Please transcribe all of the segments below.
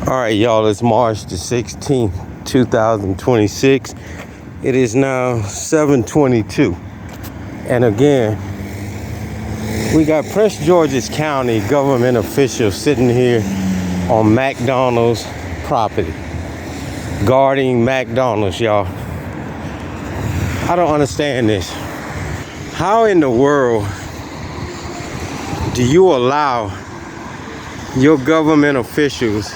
All right, y'all, it's March the 16th, 2026. It is now 7:22. And again, we got Prince George's County government officials sitting here on McDonald's property, guarding McDonald's, y'all. I don't understand this. How in the world do you allow your government officials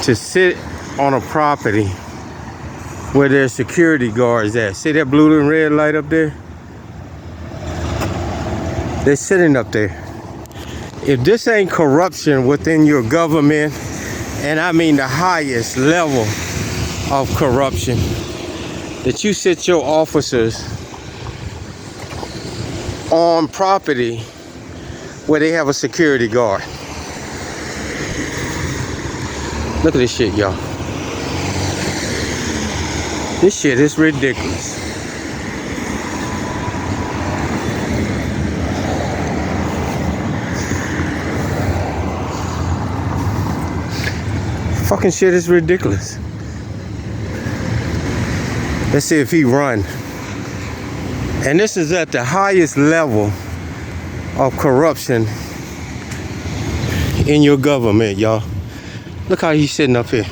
to sit on a property where there's security guards at? See that blue and red light up there? They're sitting up there. If this ain't corruption within your government, and I mean the highest level of corruption, that you sit your officers on property where they have a security guard. Look at this shit, y'all. This shit is ridiculous. Fucking shit is ridiculous. Let's see if he run. And this is at the highest level of corruption in your government, y'all. Look how he's sitting up here.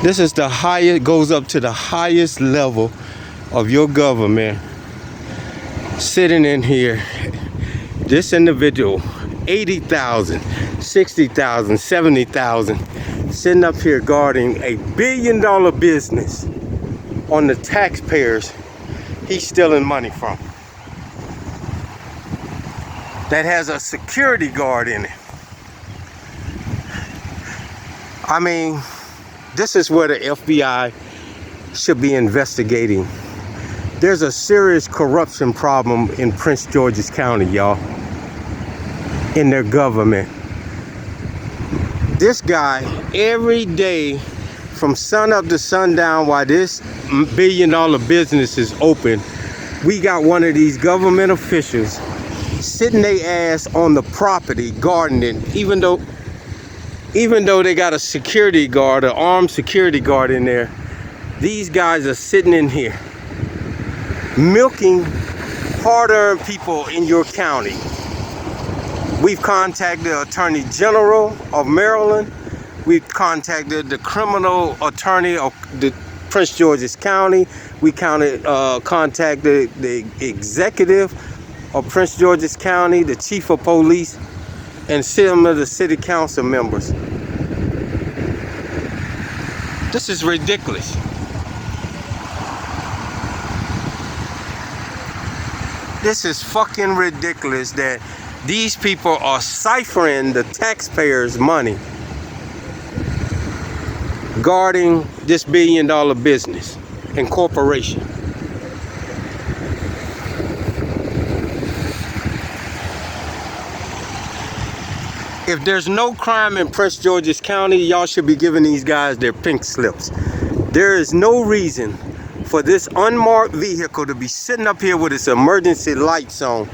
This is the highest, goes up to the highest level of your government. Sitting in here, this individual, 80,000, 60,000, 70,000, sitting up here guarding a $1 billion business on the taxpayers he's stealing money from, that has a security guard in it. I mean, this is where the FBI should be investigating. There's a serious corruption problem in Prince George's County, y'all, in their government. This guy, every day from sun up to sundown, while this $1 billion business is open, we got one of these government officials sitting their ass on the property guarding it, even though they got a security guard, an armed security guard in there. These guys are sitting in here milking hard-earned people in your county. We've contacted the Attorney General of Maryland. We've contacted the criminal attorney of the Prince George's County. We contacted the executive of Prince George's County, the chief of police, and some of the city council members. This is ridiculous. This is fucking ridiculous that these people are ciphering the taxpayers' money, guarding this $1 billion business and corporation. If there's no crime in Prince George's County, y'all should be giving these guys their pink slips. There is no reason for this unmarked vehicle to be sitting up here with its emergency lights on,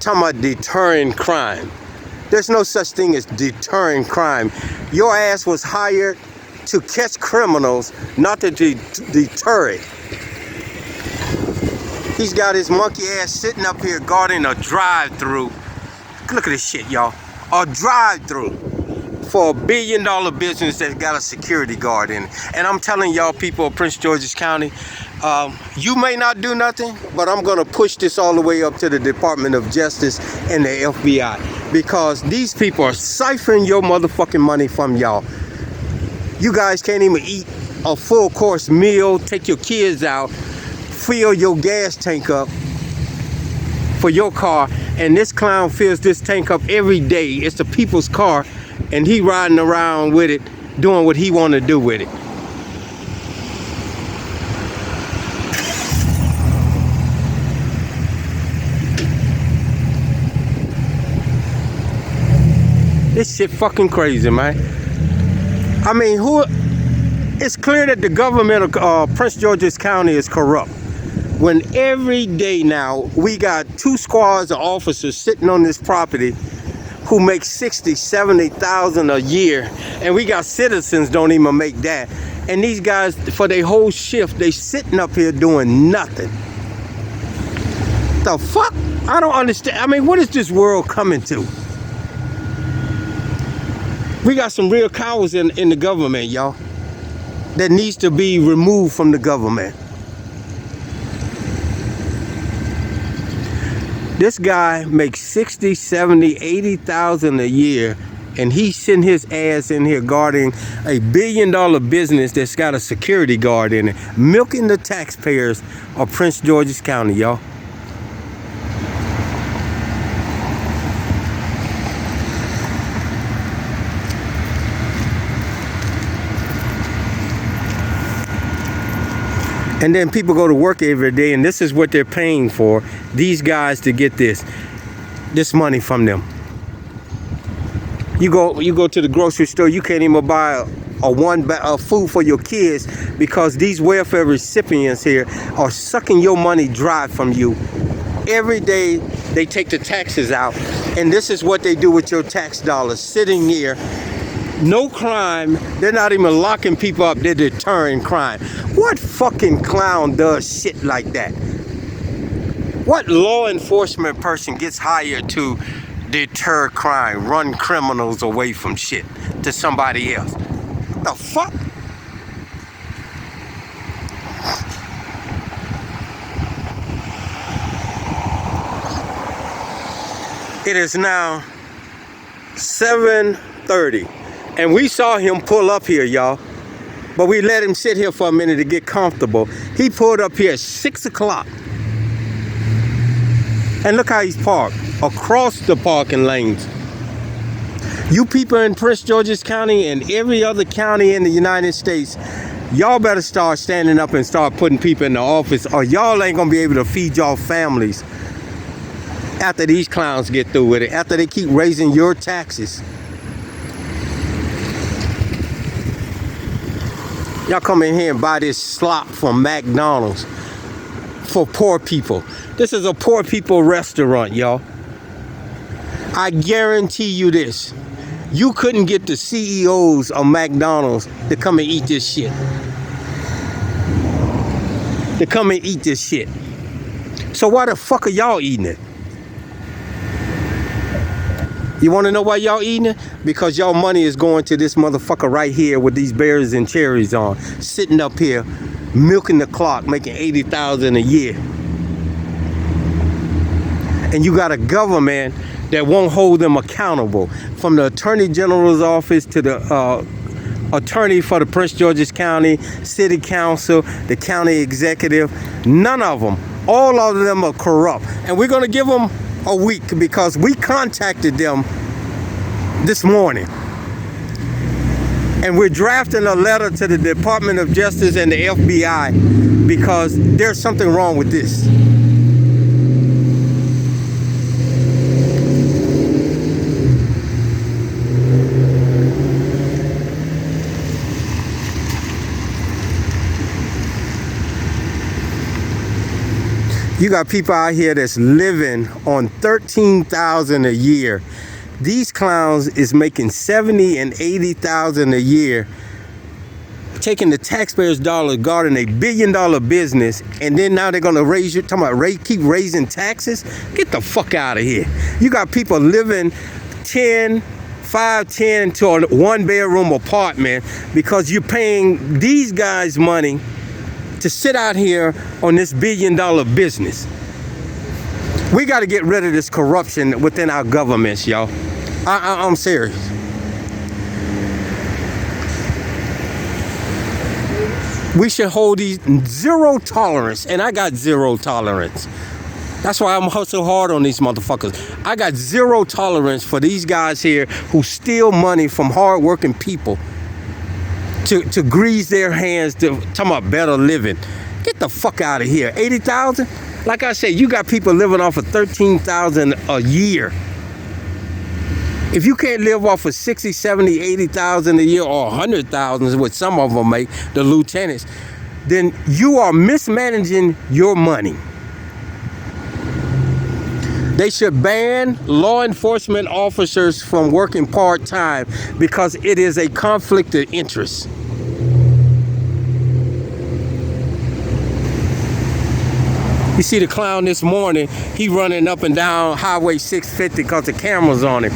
talking about deterring crime. There's no such thing as deterring crime. Your ass was hired to catch criminals, not to deter it. He's got his monkey ass sitting up here guarding a drive-through. Look at this shit, y'all. A drive-through for a $1 billion business that's got a security guard in it. And I'm telling y'all, people of Prince George's County, you may not do nothing, but I'm gonna push this all the way up to the Department of Justice and the FBI, because these people are ciphering your motherfucking money from y'all. You guys can't even eat a full course meal, take your kids out, fill your gas tank up for your car, and this clown fills this tank up every day. It's the people's car, and he riding around with it, doing what he want to do with it. This shit fucking crazy, man. I mean, it's clear that the government of Prince George's County is corrupt. When every day now, we got 2 squads of officers sitting on this property who make 60, 70,000 a year, and we got citizens don't even make that. And these guys, for their whole shift, they sitting up here doing nothing. The fuck? I don't understand. I mean, what is this world coming to? We got some real cowards in the government, y'all, that needs to be removed from the government. This guy makes 60, 70, 80,000 a year, and he's sitting his ass in here guarding a $1 billion business that's got a security guard in it, milking the taxpayers of Prince George's County, y'all. And then people go to work every day, and this is what they're paying for, these guys to get this money from them. You go to the grocery store, you can't even buy a food for your kids because these welfare recipients here are sucking your money dry from you. Every day they take the taxes out, and this is what they do with your tax dollars, sitting here. No crime. They're not even locking people up. They're deterring crime. What fucking clown does shit like that? What law enforcement person gets hired to deter crime, run criminals away from shit to somebody else? The fuck? It is now 7:30. And we saw him pull up here, y'all. But we let him sit here for a minute to get comfortable. He pulled up here at 6 o'clock. And look how he's parked, across the parking lanes. You people in Prince George's County and every other county in the United States, y'all better start standing up and start putting people in the office, or y'all ain't gonna be able to feed y'all families after these clowns get through with it, after they keep raising your taxes. Y'all come in here and buy this slop from McDonald's for poor people. This is a poor people restaurant, y'all. I guarantee you this. You couldn't get the CEOs of McDonald's to come and eat this shit. To come and eat this shit. So why the fuck are y'all eating it? You want to know why y'all eating it? Because y'all money is going to this motherfucker right here with these berries and cherries on, sitting up here, milking the clock, making 80,000 a year. And you got a government that won't hold them accountable, from the Attorney General's office to the attorney for the Prince George's County, City Council, the county executive. None of them, all of them are corrupt. And we're going to give them a week because we contacted them this morning. And we're drafting a letter to the Department of Justice and the FBI because there's something wrong with this. You got people out here that's living on $13,000 a year. These clowns is making 70 and 80,000 a year, taking the taxpayers' dollars, guarding a $1 billion business, and then now they're gonna raise you, talking about keep raising taxes? Get the fuck out of here. You got people living 5-10 to a 1-bedroom apartment because you're paying these guys money to sit out here on this $1 billion business. We got to get rid of this corruption within our governments, y'all. I'm serious. We should hold these zero tolerance, and I got zero tolerance. That's why I'm hustling hard on these motherfuckers. I got zero tolerance for these guys here who steal money from hardworking people to grease their hands to talking about better living. Get the fuck out of here. 80,000? Like I said, you got people living off of 13,000 a year. If you can't live off of 60, 70, 80,000 a year, or 100,000 is what some of them make, the lieutenants, then you are mismanaging your money. They should ban law enforcement officers from working part-time because it is a conflict of interest. You see the clown this morning, he running up and down Highway 650 because the camera's on him.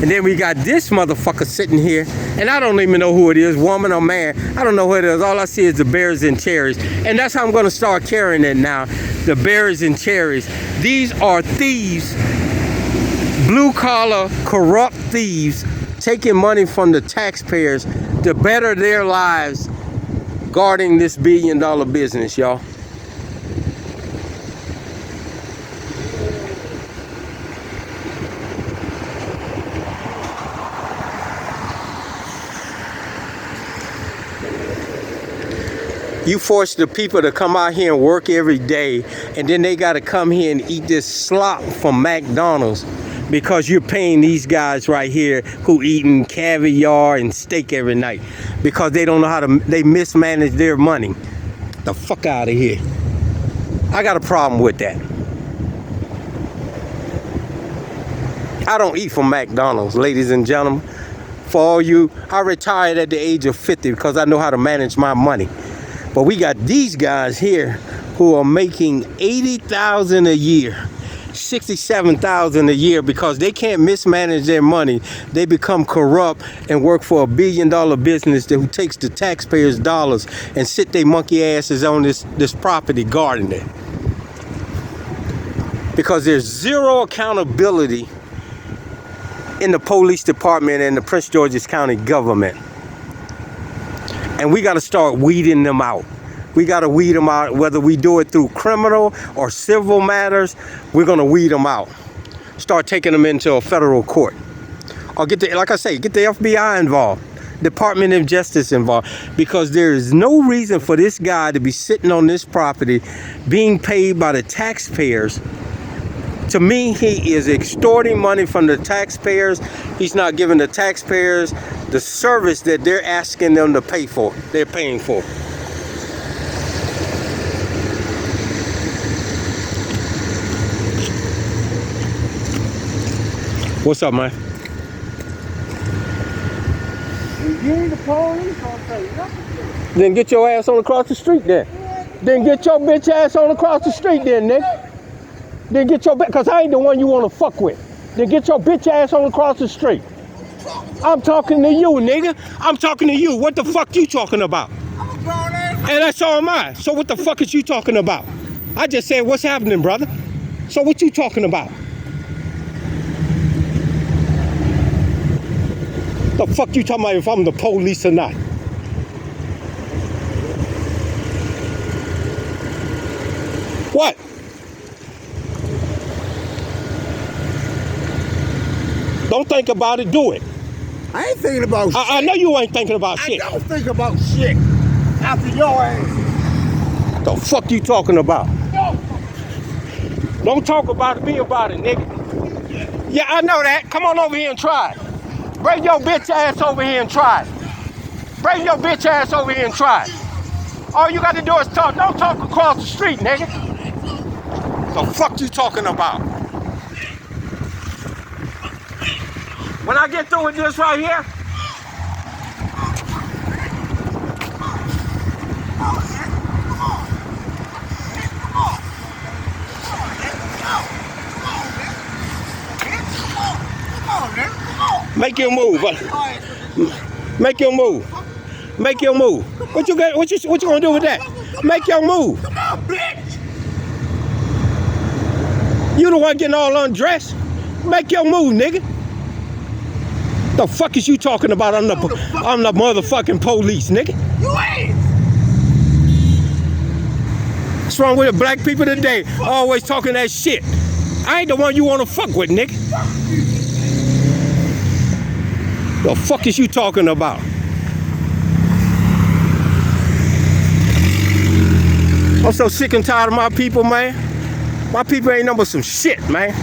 And then we got this motherfucker sitting here, and I don't even know who it is, woman or man. I don't know who it is. All I see is the berries and cherries. And that's how I'm going to start carrying it now, the berries and cherries. These are thieves, blue-collar, corrupt thieves, taking money from the taxpayers to better their lives, guarding this billion-dollar business, y'all. You force the people to come out here and work every day, and then they got to come here and eat this slop from McDonald's because you're paying these guys right here who eating caviar and steak every night because they don't know how to, they mismanage their money. The fuck out of here. I got a problem with that. I don't eat from McDonald's, ladies and gentlemen. For all you, I retired at the age of 50 because I know how to manage my money. But we got these guys here who are making $80,000 a year, $67,000 a year because they can't mismanage their money. They become corrupt and work for a billion-dollar business who takes the taxpayers' dollars and sit their monkey asses on this property guarding it. Because there's zero accountability in the police department and the Prince George's County government. And we got to start weeding them out. We got to weed them out, whether we do it through criminal or civil matters. We're going to weed them out. Start taking them into a federal court. Or get the, like I say, get the FBI involved, Department of Justice involved, because there is no reason for this guy to be sitting on this property being paid by the taxpayers. To me, he is extorting money from the taxpayers. He's not giving the taxpayers the service that they're asking them to pay for, they're paying for. What's up, man? You ain't the police, I'll tell you nothing. Then get your ass on across the street then. Then get your bitch ass on across the street then, nigga. Then get your bitch, because I ain't the one you want to fuck with. Then get your bitch ass on across the street. I'm talking to you, nigga. I'm talking to you. What the fuck you talking about? I'm a grown ass. And that's all mine. So what the fuck is you talking about? I just said, what's happening, brother? So what you talking about? The fuck you talking about if I'm the police or not? What? Don't think about it, do it. I ain't thinking about shit. I know you ain't thinking about shit. I don't think about shit after your ass. The fuck you talking about? No. Don't talk about it, be about it, nigga. Yeah, I know that. Come on over here and try it. Bring your bitch ass over here and try it. Bring your bitch ass over here and try it. All you got to do is talk. Don't talk across the street, nigga. The fuck you talking about? When I get through with this right here, make your move. Make your move. Make your move. What you got? What you gonna do with that? Make your move. Come on, bitch. You the one getting all undressed. Make your move, nigga. The fuck is you talking about? I'm the motherfucking police, nigga. You ain't. What's wrong with the black people today? Always talking that shit. I ain't the one you want to fuck with, nigga. The fuck is you talking about? I'm so sick and tired of my people, man. My people ain't nothing but some shit, man.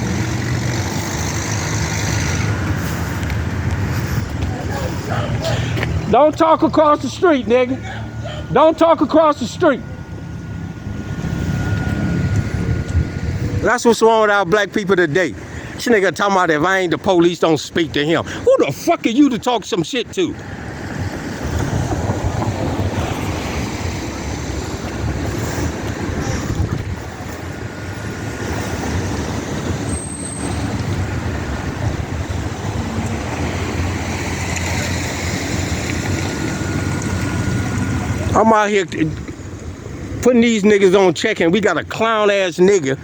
Don't talk across the street, nigga. Don't talk across the street. That's what's wrong with our black people today. This nigga talking about if I ain't the police, don't speak to him. Who the fuck are you to talk some shit to? I'm out here putting these niggas on check, and we got a clown ass nigga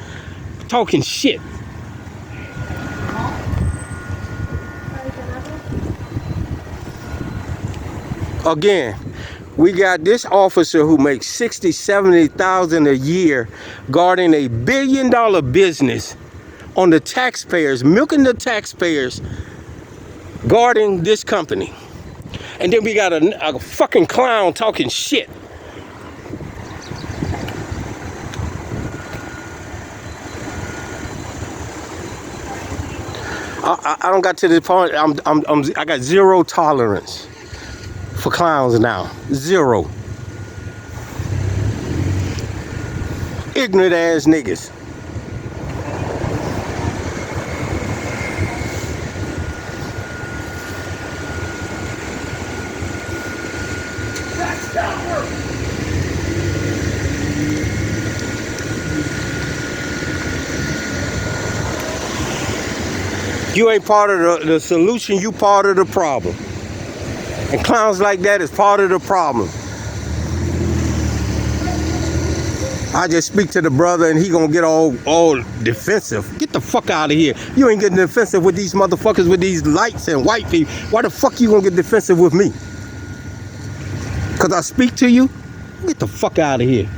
talking shit. Again, we got this officer who makes 60, 70,000 a year guarding a $1 billion business on the taxpayers, milking the taxpayers, guarding this company. And then we got a fucking clown talking shit. I don't got to the point. I got zero tolerance for clowns now. Zero. Ignorant ass niggas. You ain't part of the solution, you part of the problem. And clowns like that is part of the problem. I just speak to the brother and he gonna get all defensive. Get the fuck out of here. You ain't getting defensive with these motherfuckers with these lights and white people. Why the fuck you gonna get defensive with me? Cause I speak to you? Get the fuck out of here.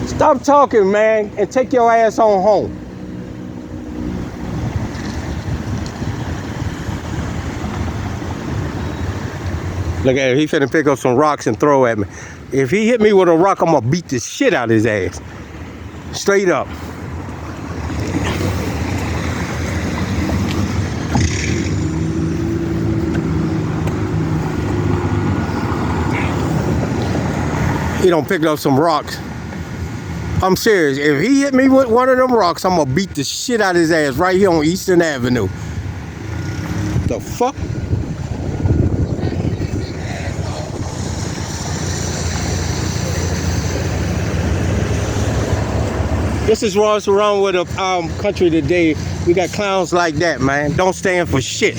Stop talking, man, and take your ass on home. Look at him, he finna pick up some rocks and throw at me. If he hit me with a rock, I'm gonna beat the shit out of his ass. Straight up. He done picked up some rocks. I'm serious. If he hit me with one of them rocks, I'm gonna beat the shit out of his ass right here on Eastern Avenue. The fuck? This is what's wrong with our country today. We got clowns like that, man. Don't stand for shit.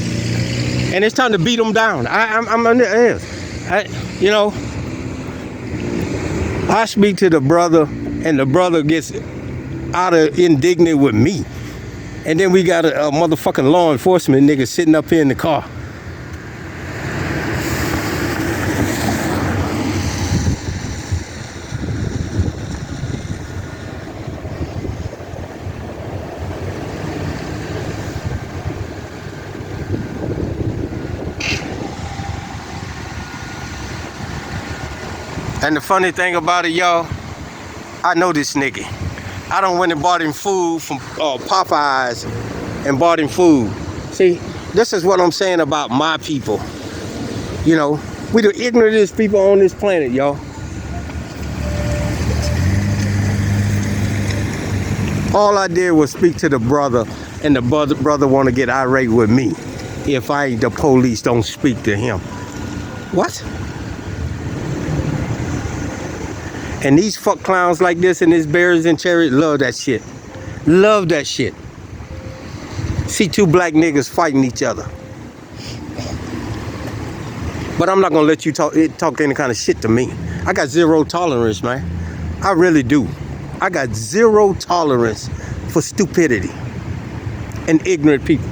And it's time to beat them down. I'm under you know, I speak to the brother, and the brother gets out of indignant with me. And then we got a motherfucking law enforcement nigga sitting up here in the car. And the funny thing about it, y'all, I know this nigga. I done went and bought him food from Popeyes and bought him food. See, this is what I'm saying about my people. You know, we the ignorantest people on this planet, y'all. All I did was speak to the brother, and the brother want to get irate with me. If I ain't the police, don't speak to him. What? And these fuck clowns like this and this Bears and Cherry love that shit. Love that shit. See two black niggas fighting each other. But I'm not gonna let you talk any kind of shit to me. I got zero tolerance, man. I really do. I got zero tolerance for stupidity. and ignorant people.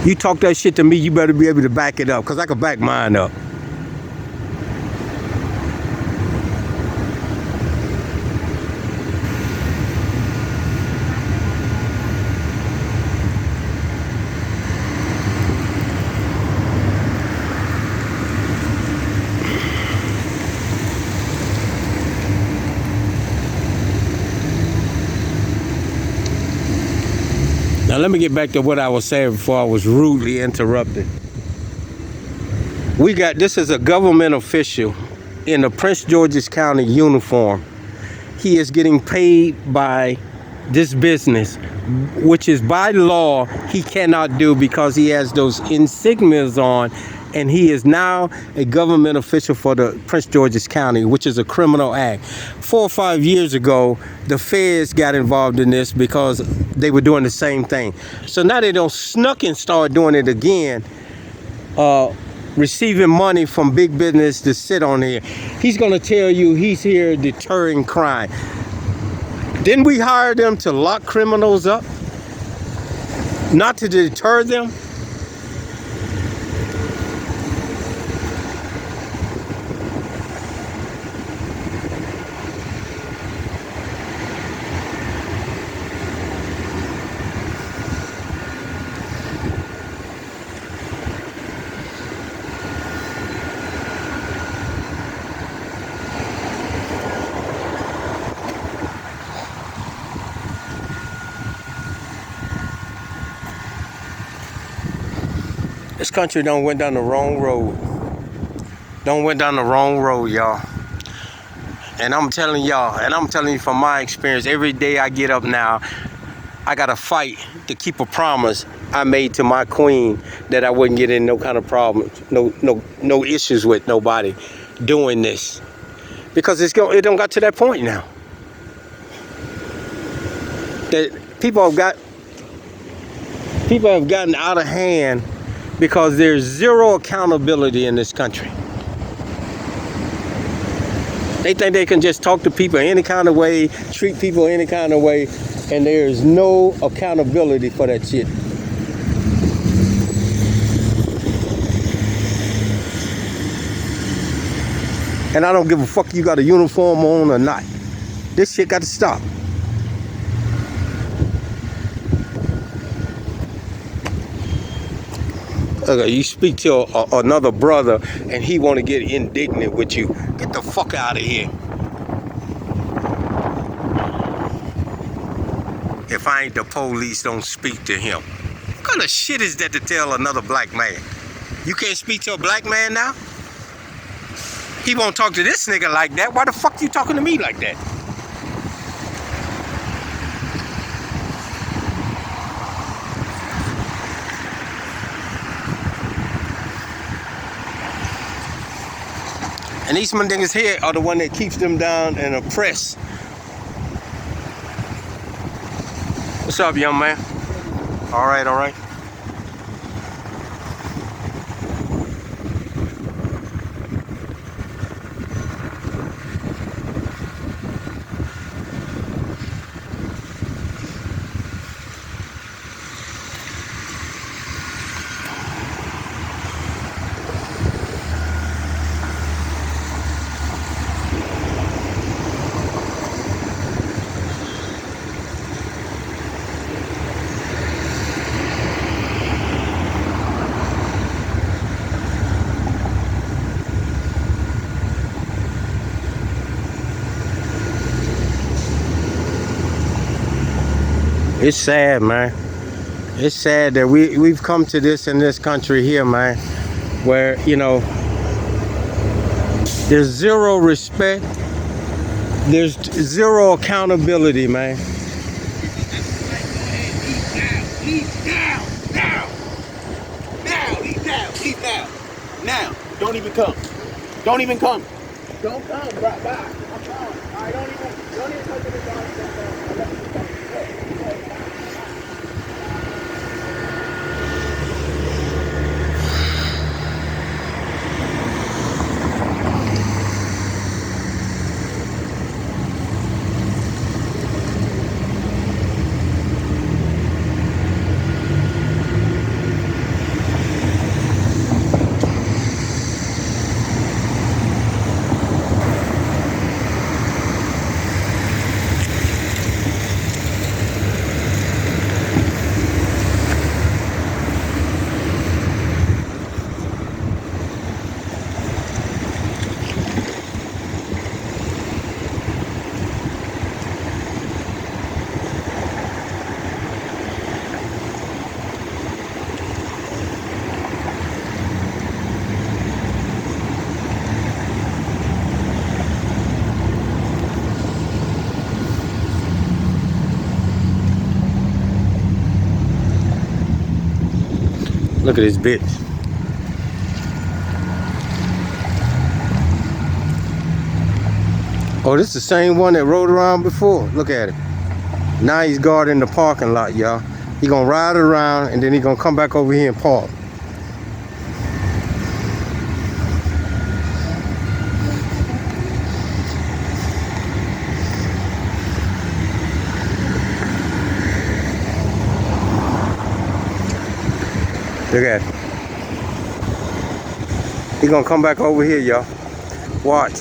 You talk that shit to me, you better be able to back it up, because I can back mine up. Now let me get back to what I was saying before I was rudely interrupted. This is a government official in a Prince George's County uniform. He is getting paid by this business, which is by law he cannot do because he has those insignias on, and he is now a government official for the Prince George's County, which is a criminal act. 4 or 5 years ago, the feds got involved in this because they were doing the same thing. So now they don't snuck and start doing it again, receiving money from big business to sit on here. He's going to tell you he's here deterring crime. Didn't we hire them to lock criminals up? Not to deter them? This country done went down the wrong road. Y'all. And I'm telling y'all, and I'm telling you from my experience, every day I get up now, I gotta fight to keep a promise I made to my queen that I wouldn't get in no kind of problems, no issues with nobody doing this. Because it don't got to that point now. That people have gotten out of hand because there's zero accountability in this country. They think they can just talk to people any kind of way, treat people any kind of way, and there is no accountability for that shit. And I don't give a fuck you got a uniform on or not. This shit got to stop. Okay, you speak to another brother and he want to get indignant with you. Get the fuck out of here. If I ain't the police, don't speak to him. What kind of shit is that to tell another black man? You can't speak to a black man now? He won't talk to this nigga like that. Why the fuck you talking to me like that? And these niggas here are the one that keeps them down and oppressed. What's up, young man? All right, all right. It's sad, man. It's sad that we've come to this in this country here, man, where, you know, there's zero respect, there's zero accountability, man. Leave now. Don't even come. Don't come. Don't come, bye. I'm gone. All right, don't even come to the dog. Look at this bitch. Oh, this is the same one that rode around before. Look at it. Now he's guarding the parking lot, y'all. He gonna ride around and then he gonna come back over here and park. Look at it. He gonna come back over here, y'all. Watch.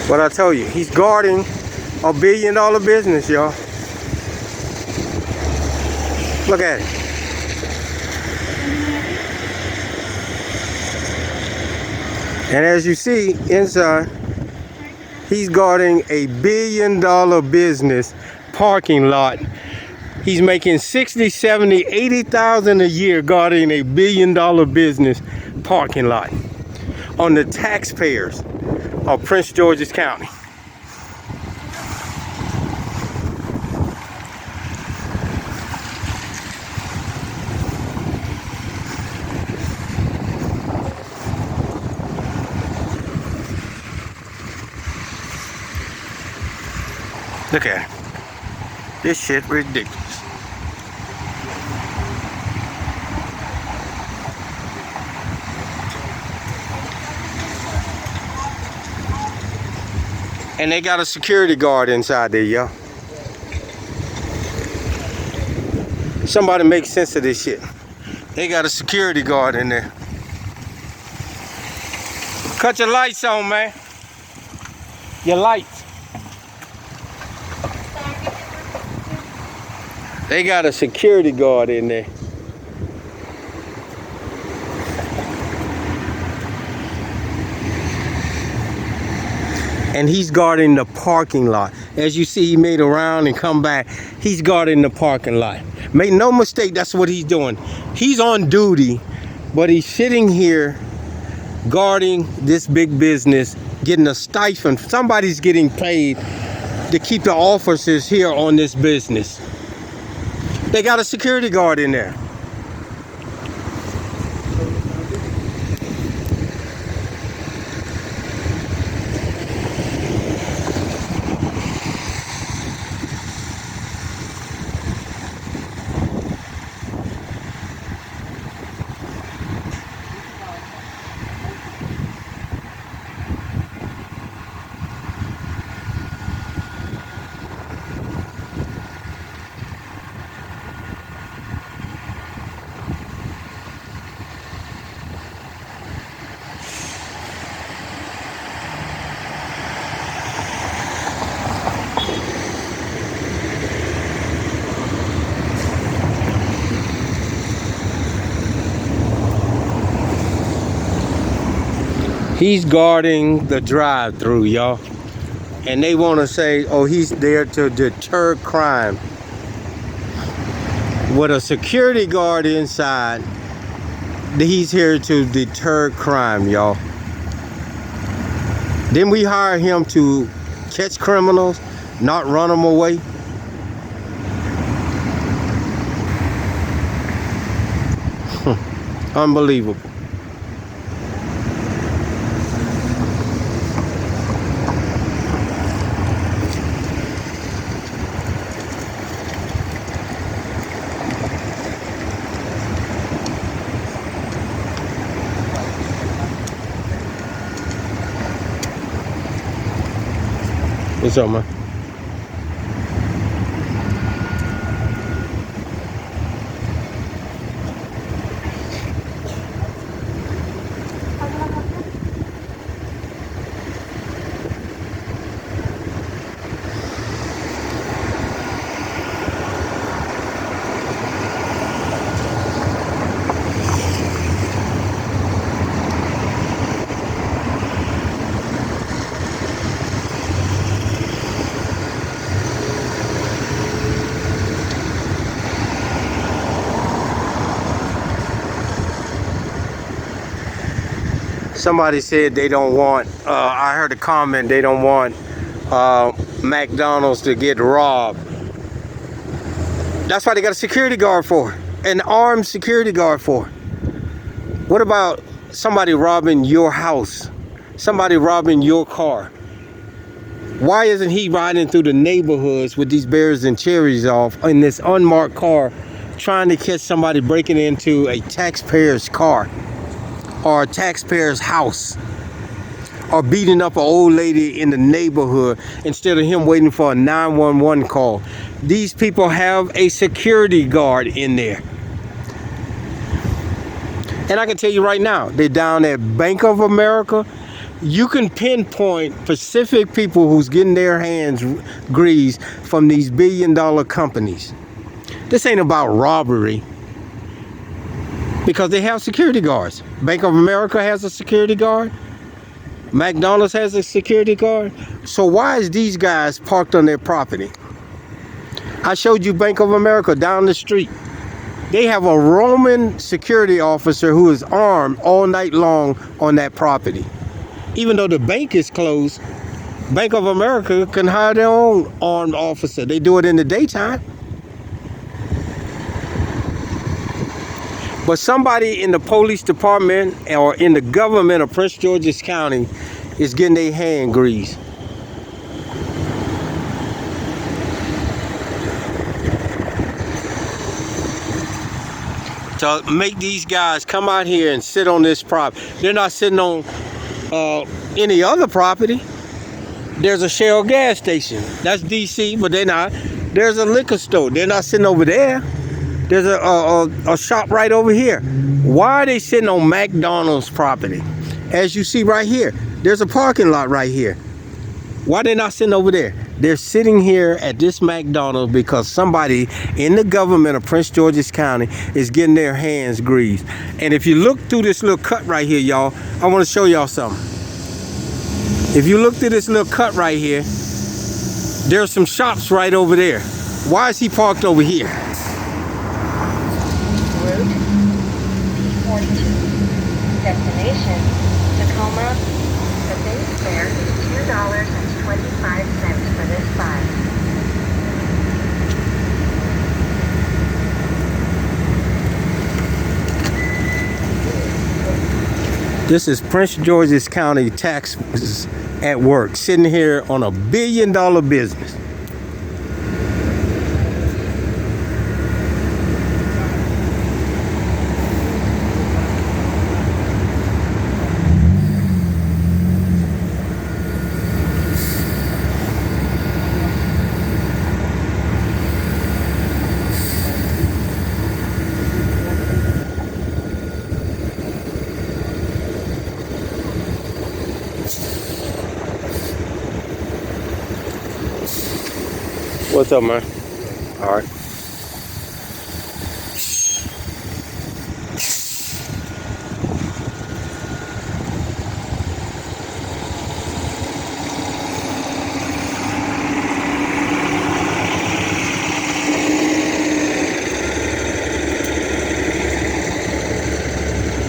What I tell you, he's guarding a $1 billion business, y'all. Look at it. And as you see inside, he's guarding a $1 billion business parking lot. He's making 60, 70, 80,000 a year guarding a $1 billion business parking lot on the taxpayers of Prince George's County. Look at it. This shit ridiculous. And they got a security guard inside there, y'all. Somebody make sense of this shit. They got a security guard in there. Cut your lights on, man. Your lights. They got a security guard in there. And he's guarding the parking lot. As you see, he made around and come back. He's guarding the parking lot. Make no mistake, that's what he's doing. He's on duty, but he's sitting here guarding this big business, getting a stipend. Somebody's getting paid to keep the officers here on this business. They got a security guard in there. He's guarding the drive-through, y'all. And they want to say, oh, he's there to deter crime. With a security guard inside, he's here to deter crime, y'all. Then we hire him to catch criminals, not run them away. Unbelievable. What's up, man? Somebody said they don't want, I heard a comment, they don't want McDonald's to get robbed. That's why they got a security guard for, an armed security guard for. What about somebody robbing your house? Somebody robbing your car? Why isn't he riding through the neighborhoods with these berries and cherries off in this unmarked car, trying to catch somebody breaking into a taxpayer's car or a taxpayer's house, or beating up an old lady in the neighborhood instead of him waiting for a 911 call? These people have a security guard in there. And I can tell you right now, they're down at Bank of America. You can pinpoint specific people who's getting their hands greased from these billion-dollar companies. This ain't about robbery, because they have security guards. Bank of America has a security guard. McDonald's has a security guard. So why is these guys parked on their property? I showed you Bank of America down the street. They have a Roman security officer who is armed all night long on that property. Even though the bank is closed, Bank of America can hire their own armed officer. They do it in the daytime. But somebody in the police department or in the government of Prince George's County is getting their hand greased. To make these guys come out here and sit on this property. They're not sitting on any other property. There's a Shell gas station. That's DC, but they're not. There's a liquor store. They're not sitting over there. There's a shop right over here. Why are they sitting on McDonald's property? As you see right here, there's a parking lot right here. Why they not sitting over there? They're sitting here at this McDonald's because somebody in the government of Prince George's County is getting their hands greased. And if you look through this little cut right here, y'all, I want to show y'all something. If you look through this little cut right here, there's some shops right over there. Why is he parked over here? Route B42. Destination, Tacoma. The base fare is $2.25 for this bus. This is Prince George's County taxes at work, sitting here on a billion-dollar business. What's up, man? All right.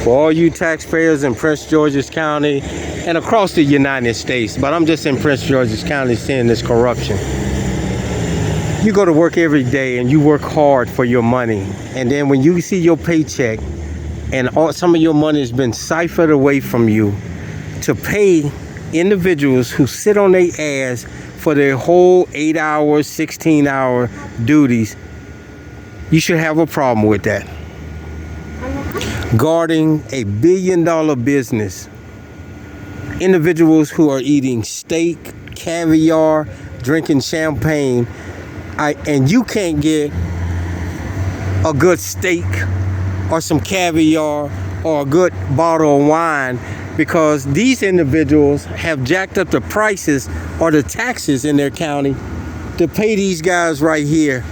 For all you taxpayers in Prince George's County and across the United States, but I'm just in Prince George's County seeing this corruption. You go to work every day and you work hard for your money, and then when you see your paycheck and some of your money has been siphoned away from you to pay individuals who sit on their ass for their whole 8-hour, 16-hour duties, you should have a problem with that. Guarding a billion-dollar business, individuals who are eating steak, caviar, drinking champagne, and you can't get a good steak or some caviar or a good bottle of wine because these individuals have jacked up the prices or the taxes in their county to pay these guys right here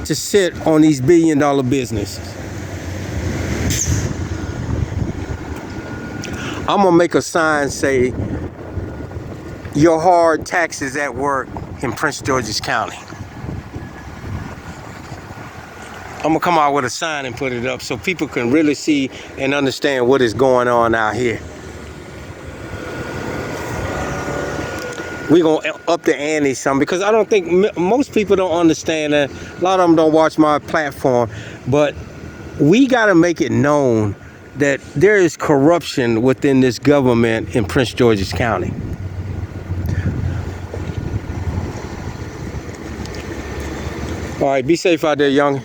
to sit on these billion-dollar businesses. I'm gonna make a sign say your hard taxes at work in Prince George's County. I'm gonna come out with a sign and put it up so people can really see and understand what is going on out here. We're going to up the ante some, because I don't think most people don't understand that. A lot of them don't watch my platform, but we got to make it known that there is corruption within this government in Prince George's County. All right, be safe out there, young.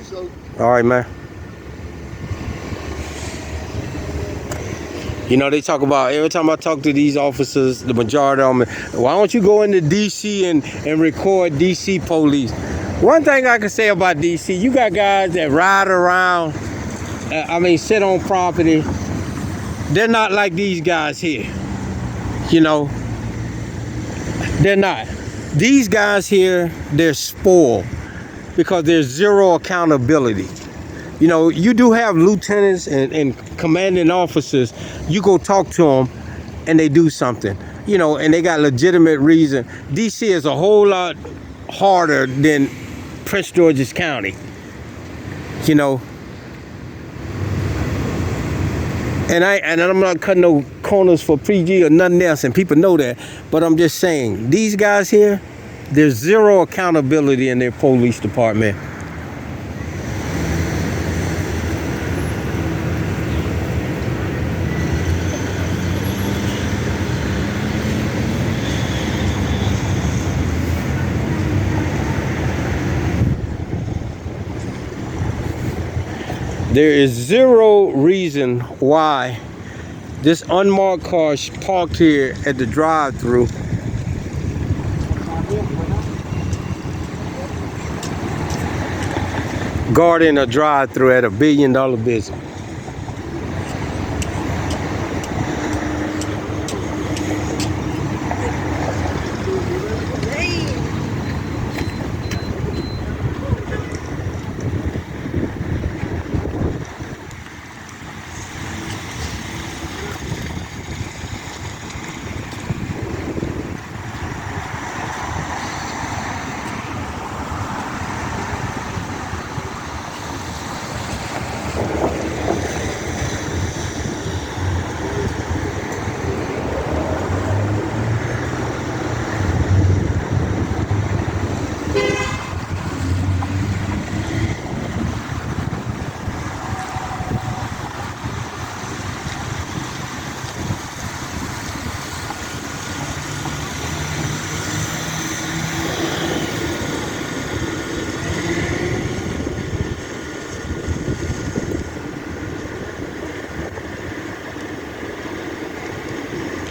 All right, man. You know, they talk about, every time I talk to these officers, the majority of them, why don't you go into D.C. and record D.C. police? One thing I can say about D.C., you got guys that ride around, sit on property. They're not like these guys here. You know, they're not. These guys here, they're spoiled because there's zero accountability. You know, you do have lieutenants and commanding officers. You go talk to them and they do something, you know, and they got legitimate reason. DC is a whole lot harder than Prince George's County, you know. And I'm not cutting no corners for PG or nothing else, and people know that. But I'm just saying, these guys here, there's zero accountability in their police department. There is zero reason why this unmarked car is parked here at the drive-thru guarding a drive-thru at $1 billion business.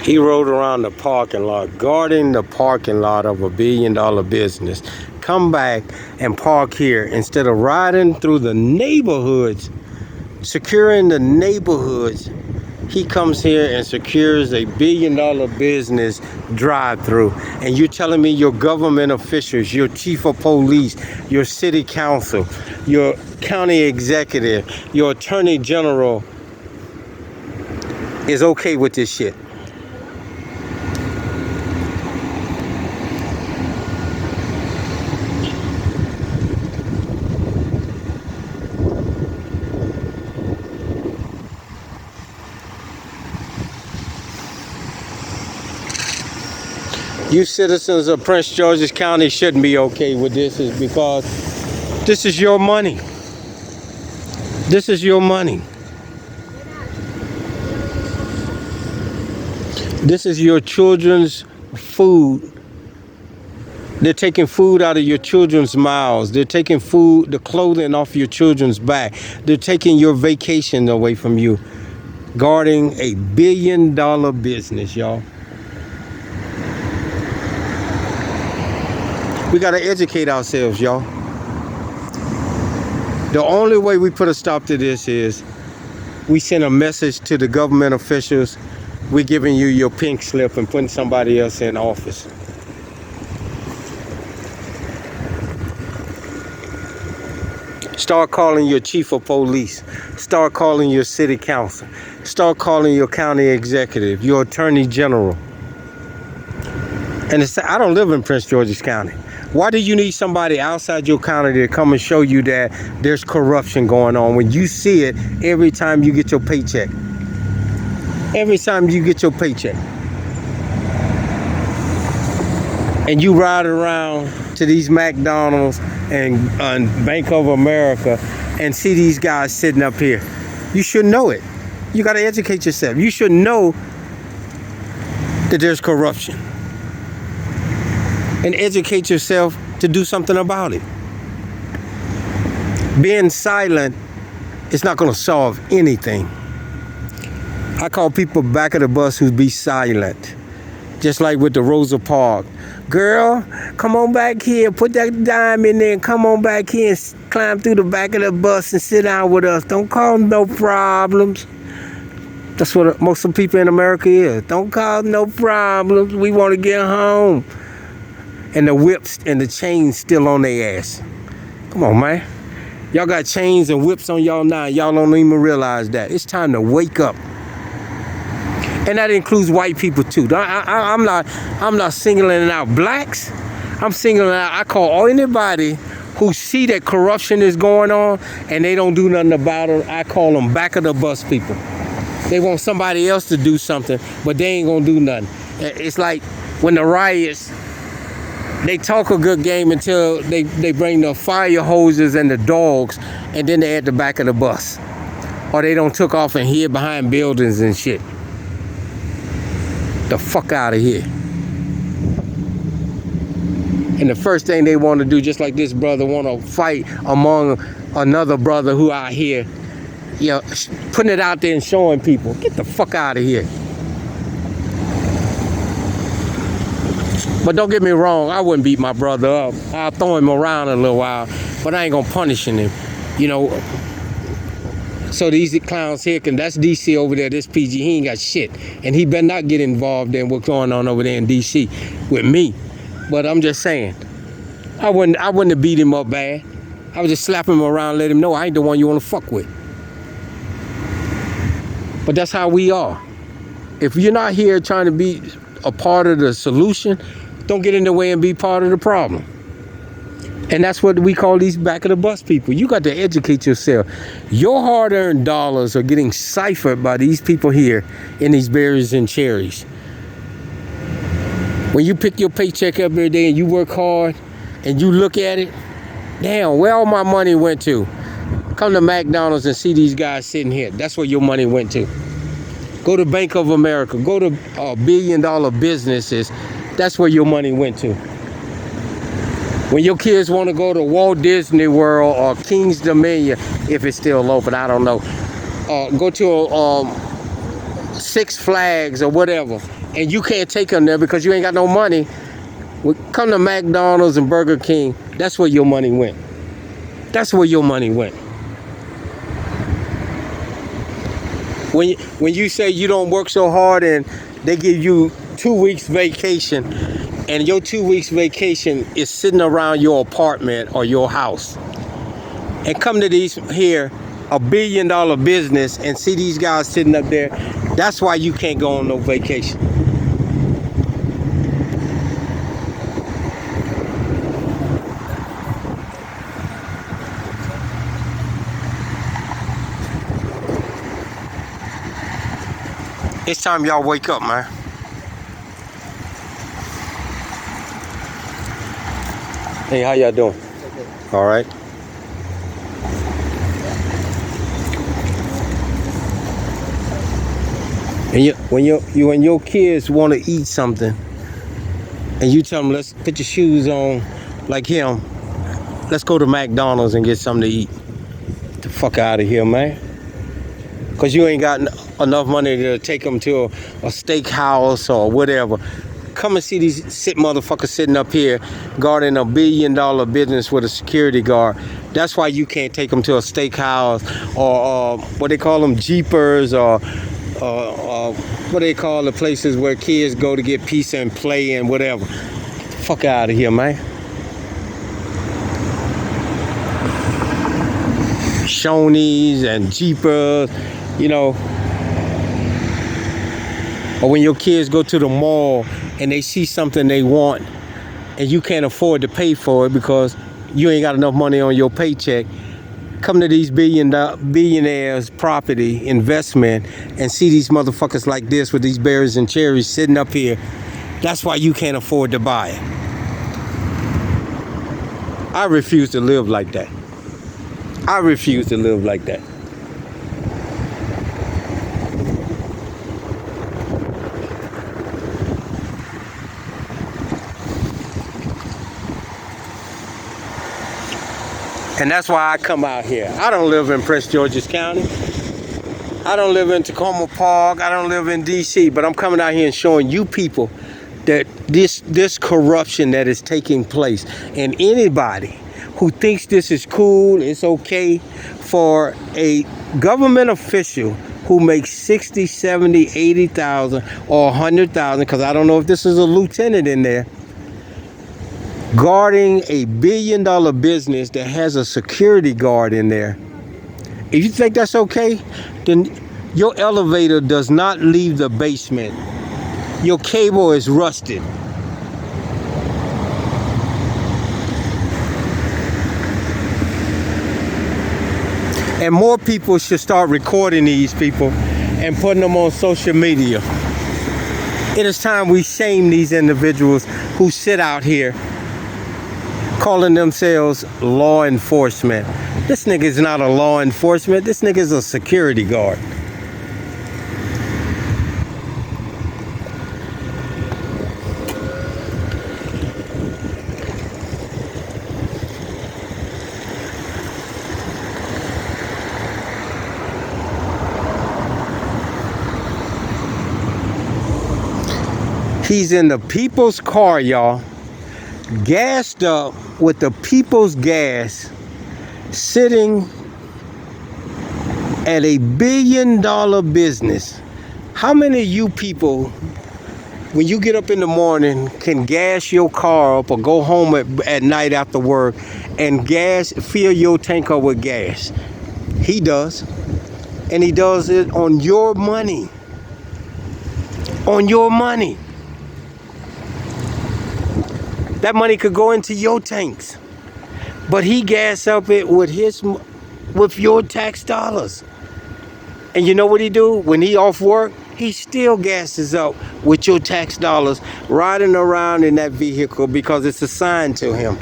He rode around the parking lot, guarding the parking lot of $1 billion business. Come back and park here instead of riding through the neighborhoods, securing the neighborhoods. He comes here and secures a $1 billion business drive-through. And you're telling me your government officials, your chief of police, your city council, your county executive, your attorney general is okay with this shit? You citizens of Prince George's County shouldn't be okay with this, is because this is your money. This is your money. This is your children's food. They're taking food out of your children's mouths. They're taking food, the clothing off your children's back. They're taking your vacation away from you. Guarding a $1 billion business, y'all. We got to educate ourselves, y'all. The only way we put a stop to this is we send a message to the government officials. We're giving you your pink slip and putting somebody else in office. Start calling your chief of police. Start calling your city council. Start calling your county executive, your attorney general. And I don't live in Prince George's County. Why do you need somebody outside your county to come and show you that there's corruption going on when you see it every time you get your paycheck? Every time you get your paycheck. and you ride around to these McDonald's and Bank of America and see these guys sitting up here, you should know it. You got to educate yourself. You should know that there's corruption and educate yourself to do something about it. Being silent is not going to solve anything. I call people back of the bus who be silent. Just like with the Rosa Parks. Girl, come on back here. Put that dime in there and come on back here and climb through the back of the bus and sit down with us. Don't cause no problems. That's what most of the people in America is. Don't cause no problems. We want to get home. And the whips and the chains still on their ass. Come on, man. Y'all got chains and whips on y'all now. Y'all don't even realize that. It's time to wake up. And that includes white people too. I'm not singling out blacks. I'm singling out, I call anybody who see that corruption is going on and they don't do nothing about it. I call them back of the bus people. They want somebody else to do something, but they ain't gonna do nothing. It's like when the riots, they talk a good game until they bring the fire hoses and the dogs, and then they at the back of the bus. Or they don't took off and hid behind buildings and shit. The fuck out of here. And the first thing they want to do, just like this brother want to fight among another brother who out here, you know, putting it out there and showing people, get the fuck out of here. But don't get me wrong, I wouldn't beat my brother up. I'll throw him around a little while, but I ain't gonna punish him, you know. So these clowns here, that's DC over there, this PG, he ain't got shit. And he better not get involved in what's going on over there in DC with me. But I'm just saying, I wouldn't have beat him up bad. I would just slap him around, let him know I ain't the one you want to fuck with. But that's how we are. If you're not here trying to be a part of the solution, don't get in the way and be part of the problem. And that's what we call these back of the bus people. You got to educate yourself. Your hard-earned dollars are getting ciphered by these people here in these berries and cherries. When you pick your paycheck up every day and you work hard and you look at it, damn, where all my money went to? Come to McDonald's and see these guys sitting here. That's where your money went to. Go to Bank of America. Go to billion-dollar businesses. That's where your money went to. When your kids want to go to Walt Disney World or King's Dominion, if it's still open, I don't know. Go to Six Flags or whatever, and you can't take them there because you ain't got no money. Come to McDonald's and Burger King. That's where your money went. That's where your money went. When you say you don't work so hard and they give you 2 weeks vacation, and your 2 weeks vacation is sitting around your apartment or your house, and come to these here, $1 billion business, and see these guys sitting up there, that's why you can't go on no vacation. It's time y'all wake up, man. Hey, how y'all doing? All right. And when your kids want to eat something, and you tell them, let's put your shoes on, like him, let's go to McDonald's and get something to eat. Get the fuck out of here, man. Because you ain't got enough money to take them to a steakhouse or whatever. Come and see these motherfuckers sitting up here guarding $1 billion business with a security guard. That's why you can't take them to a steakhouse or what they call them, Jeepers, or what they call the places where kids go to get pizza and play and whatever. Get the fuck out of here, man. Shoney's and Jeepers, you know. Or when your kids go to the mall and they see something they want and you can't afford to pay for it because you ain't got enough money on your paycheck, come to these billionaires property investment and see these motherfuckers like this with these berries and cherries sitting up here. That's why you can't afford to buy it. I refuse to live like that. I refuse to live like that. And that's why I come out here. I don't live in Prince George's County. I don't live in Tacoma Park. I don't live in DC. But I'm coming out here and showing you people that this corruption that is taking place. And anybody who thinks this is cool, it's okay for a government official who makes 60, 70, 80,000 or 100,000, because I don't know if this is a lieutenant in there, guarding $1 billion business that has a security guard in there. If you think that's okay, then your elevator does not leave the basement. Your cable is rusted. And more people should start recording these people and putting them on social media. It is time we shame these individuals who sit out here calling themselves law enforcement. This nigga is not a law enforcement. This nigga is a security guard. He's in the people's car, y'all, gassed up with the people's gas, sitting at $1 billion business. How many of you people, when you get up in the morning, can gas your car up or go home at night after work and fill your tank up with gas? He does. And he does it on your money. On your money. That money could go into your tanks. But he gas up it with your tax dollars. And you know what he do? When he off work, he still gasses up with your tax dollars, riding around in that vehicle because it's assigned to him.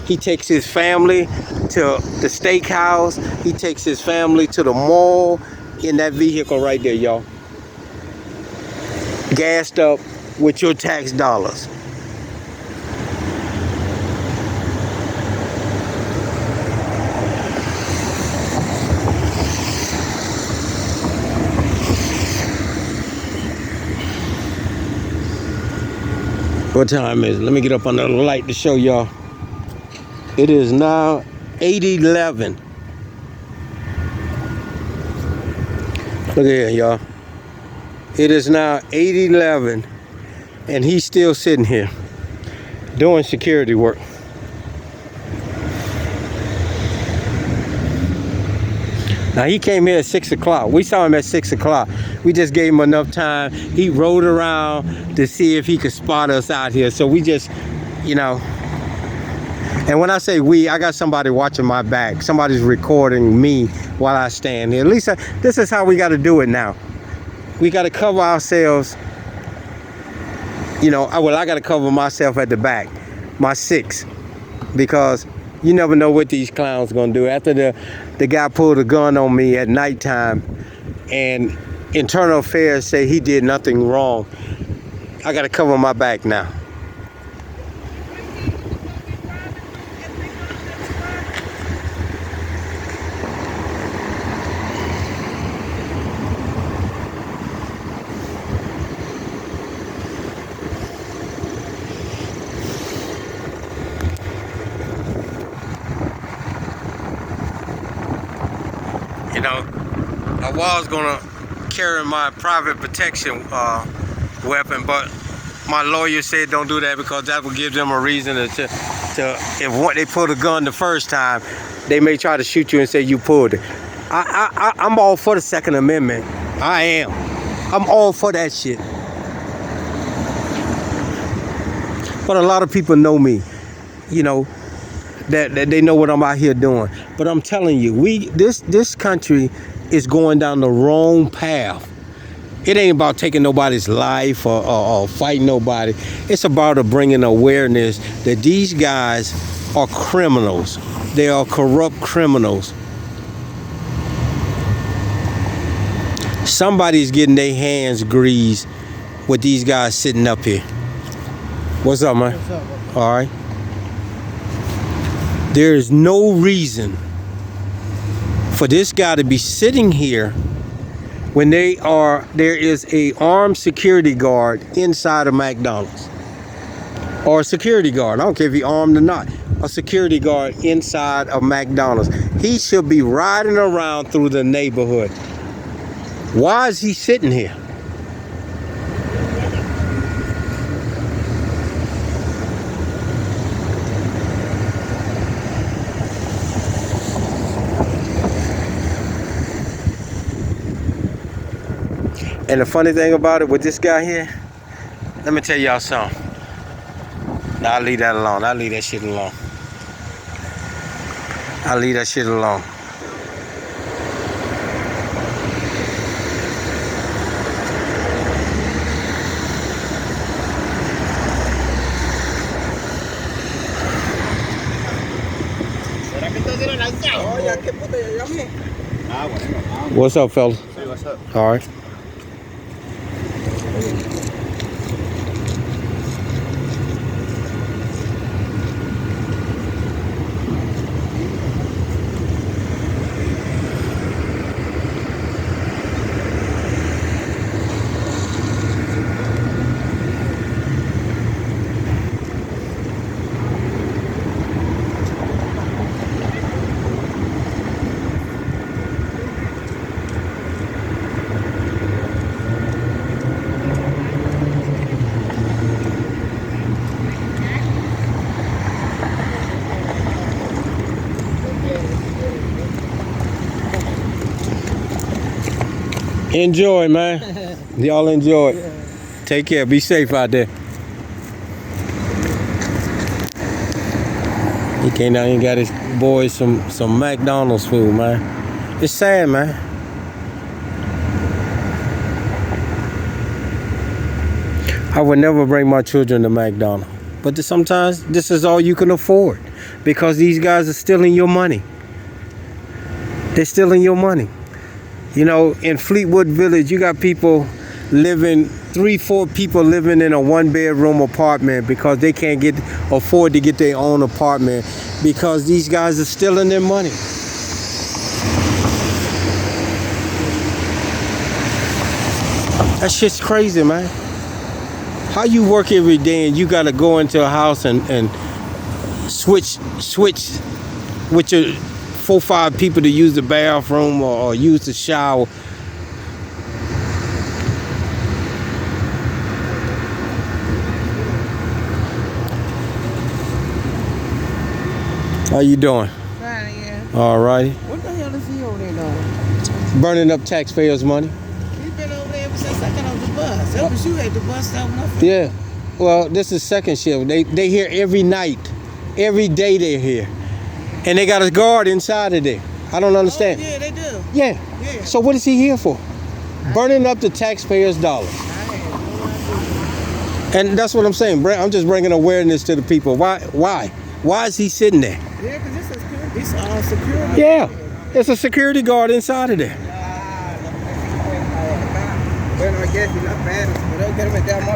He takes his family to the steakhouse. He takes his family to the mall in that vehicle right there, y'all. Gassed up with your tax dollars. What time is it? Let me get up under the light to show y'all. It is now 8:11. Look here, y'all. It is now 8:11, and he's still sitting here doing security work. Now, he came here at 6 o'clock. We saw him at 6 o'clock. We just gave him enough time. He rode around to see if he could spot us out here. So we just, you know. And when I say we, I got somebody watching my back. Somebody's recording me while I stand here. At least this is how we got to do it now. We got to cover ourselves. You know, I got to cover myself at the back. My 6. Because you never know what these clowns gonna do. After the guy pulled a gun on me at nighttime and internal affairs say he did nothing wrong, I gotta cover my back now. You know, I was gonna carry my private protection weapon, but my lawyer said don't do that because that would give them a reason to if they pulled a gun the first time, they may try to shoot you and say you pulled it. I'm all for the Second Amendment. I am. I'm all for that shit. But a lot of people know me, you know, that they know what I'm out here doing. But I'm telling you, this country is going down the wrong path. It ain't about taking nobody's life or fighting nobody. It's about bringing awareness that these guys are criminals. They are corrupt criminals. Somebody's getting their hands greased with these guys sitting up here. What's up, man? What's up? All right. There is no reason for this guy to be sitting here when there is a armed security guard inside of McDonald's. Or a security guard. I don't care if he's armed or not. A security guard inside of McDonald's. He should be riding around through the neighborhood. Why is he sitting here? And the funny thing about it with this guy here, let me tell y'all something. Now I'll leave that alone. I'll leave that shit alone. I'll leave that shit alone. What's up, fella? Hey, what's up? All right. Enjoy, man. Y'all enjoy. Take care. Be safe out there. He came down and got his boys some McDonald's food, man. It's sad, man. I would never bring my children to McDonald's. But sometimes this is all you can afford because these guys are stealing your money. They're stealing your money. You know, in Fleetwood Village, you got people living, 3-4 people living in a 1-bedroom apartment because they can't afford to get their own apartment because these guys are stealing their money. That shit's crazy, man. How you work every day and you gotta go into a house and switch with your 4-5 people to use the bathroom or use the shower. How you doing? Fine, yeah. All righty. What the hell is he over there doing? Burning up taxpayers' money. He's been over there ever since I got off the bus. That was you at the bus stop. Nothing. Yeah. Well, this is second shift. They here every night. Every day they're here. And they got a guard inside of there. I don't understand. Oh, yeah, they do. Yeah. Yeah. So what is he here for? Burning up the taxpayers' dollars. I had no idea. And that's what I'm saying. I'm just bringing awareness to the people. Why? Why is he sitting there? Yeah, because it's all security. Yeah. There's a security guard inside of there.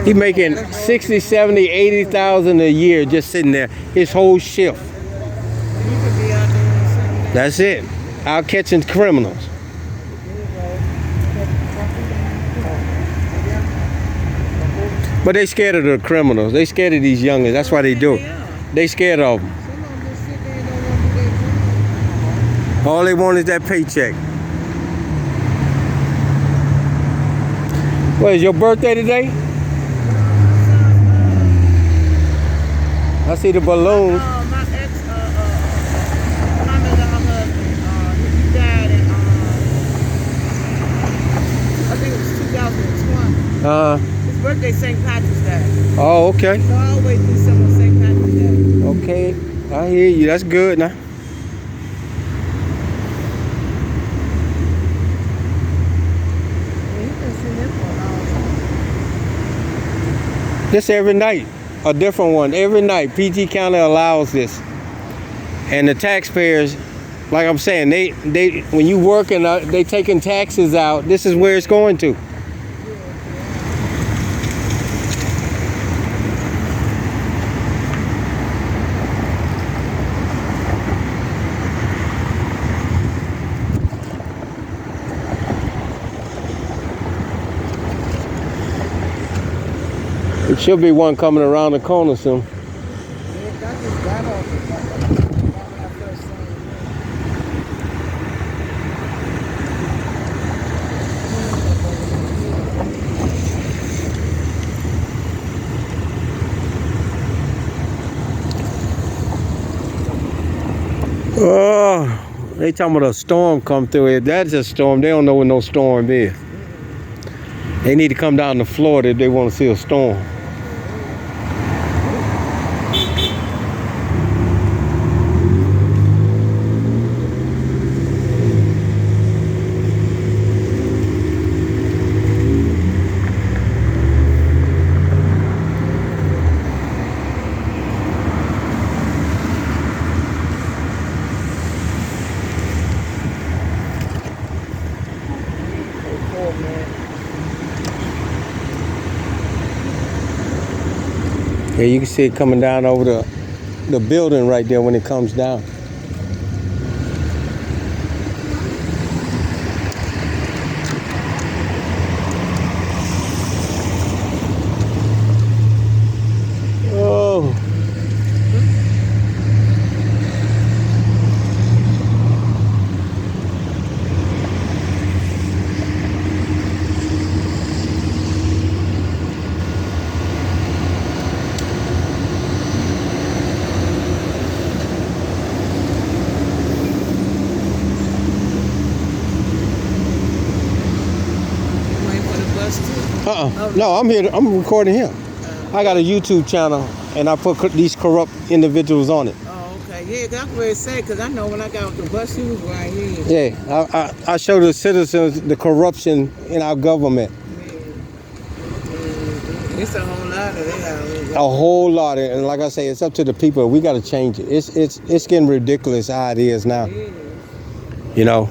He making 60, 70, 80,000 a year just sitting there. His whole shift. That's it. Out catching criminals. But they scared of the criminals. They scared of these youngins. That's why they do it. They scared of them. All they want is that paycheck. What, is your birthday today? I see the balloons. My ex, my husband, he died in, I think it was 2020. His birthday, St. Patrick's Day. Oh, okay. So I always do something on St. Patrick's Day. Okay. I hear you. That's good now. This every night, a different one. Every night, PG County allows this. And the taxpayers, like I'm saying, they when you working, they taking taxes out. This is where it's going to. There should be one coming around the corner soon. Yeah, I just got off when I first seen Oh, they talking about a storm come through here. That's a storm. They don't know what no storm is. They need to come down to Florida if they want to see a storm. Yeah, you can see it coming down over the building right there when it comes down. Oh. No, I'm here. I'm recording him. I got a YouTube channel, and I put these corrupt individuals on it. Oh, okay. Yeah, that's what it say, because I know when I got off the bus, he was right here. Yeah, I show the citizens the corruption in our government. It's a whole lot of that. A whole lot, and like I say, it's up to the people. We got to change it. It's getting ridiculous how it is now. You know.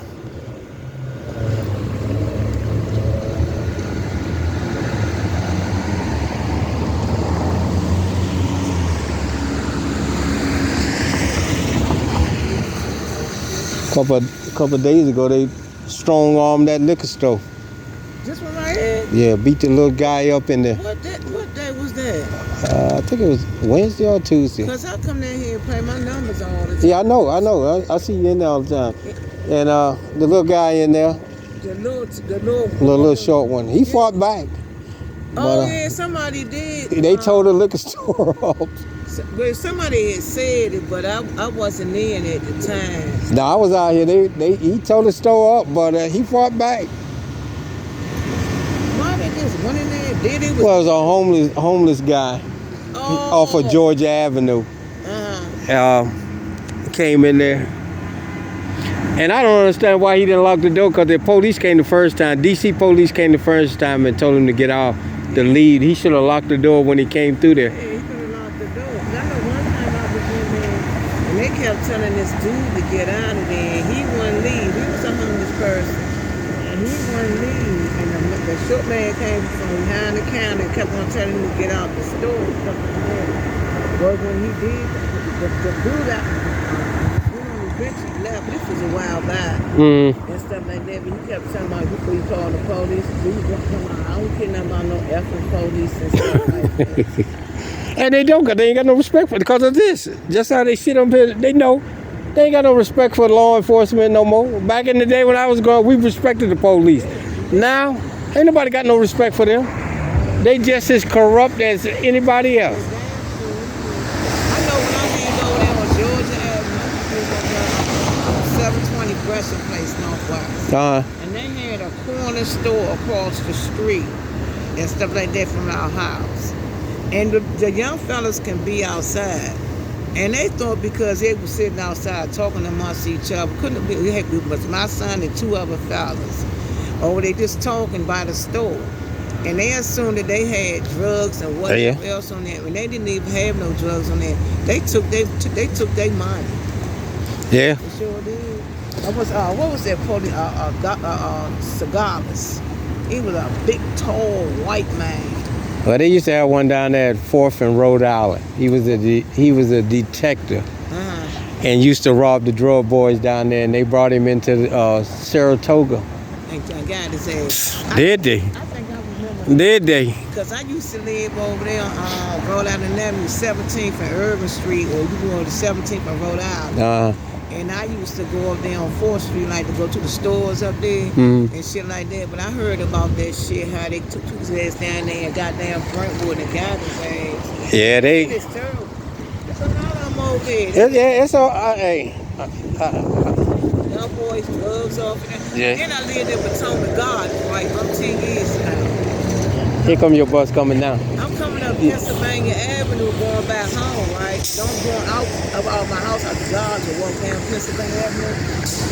Couple of days ago, they strong-armed that liquor store. This one right here? Yeah, beat the little guy up in there. What day was that? I think it was Wednesday or Tuesday. Because I come down here and play my numbers all the time. Yeah, I know. I see you in there all the time. And the little guy in there, the little short one, he fought back. Oh, yeah, somebody did. They tore the liquor store up. But somebody had said it, but I wasn't in at the time. No, I was out here. He tore the store up, but he fought back. Why they just went in there and did it? Well, it was a homeless guy off of Georgia Avenue. Came in there. And I don't understand why he didn't lock the door, because the police came the first time. DC police came the first time and told him to get off the lead. He should have locked the door when he came through there. Yeah, he could have locked the door. I know one time I was in there, and they kept telling this dude to get out of there, and he wouldn't leave. He was a homeless person, and he wouldn't leave. And the short man came from behind the counter and kept on telling him to get out the store and stuff like that. But when he did, the dude out, eventually left. This was a while back and stuff like that. But he kept telling me before he called the police, I don't care nothing about no effing police and stuff like that. And they don't, they ain't got no respect for it because of this. Just how they sit up here, they know they ain't got no respect for law enforcement no more. Back in the day when I was growing, we respected the police. Now, ain't nobody got no respect for them. They just as corrupt as anybody else. I know when I lived over there on Georgia Avenue, 720 Gresham Place, Northwest. And they had a corner store across the street and stuff like that from our house. And the young fellas can be outside. And they thought because they were sitting outside talking amongst each other, couldn't be, it was my son and two other fellas. Or they just talking by the store. And they assumed that they had drugs and whatever else on there. And they didn't even have no drugs on there. They took their money. Yeah. They sure did. I was what was that police? Cigars. He was a big, tall, white man. Well, they used to have one down there at 4th and Rhode Island. He was a detective and used to rob the drug boys down there, and they brought him into Saratoga. And got his ass. Did they? I think I remember. Did they? Because I used to live over there on Rhode Island Avenue, 17th and Urban Street, or you go on the 17th and Rhode Island. And I used to go up there on 4th Street, like to go to the stores up there and shit like that. But I heard about that shit, how they took his ass down there and got down Brentwood and got his ass. Yeah, they. It's terrible. There's a lot of them over there. It's all. Hey. Young boys, drugs off of there. Yeah. And I lived in Potomac Garden for like 10 years now. Here come your bus coming down. I'm coming up Pennsylvania Avenue going back home, right? Don't go out about my house, I jog and walk down Pennsylvania Avenue.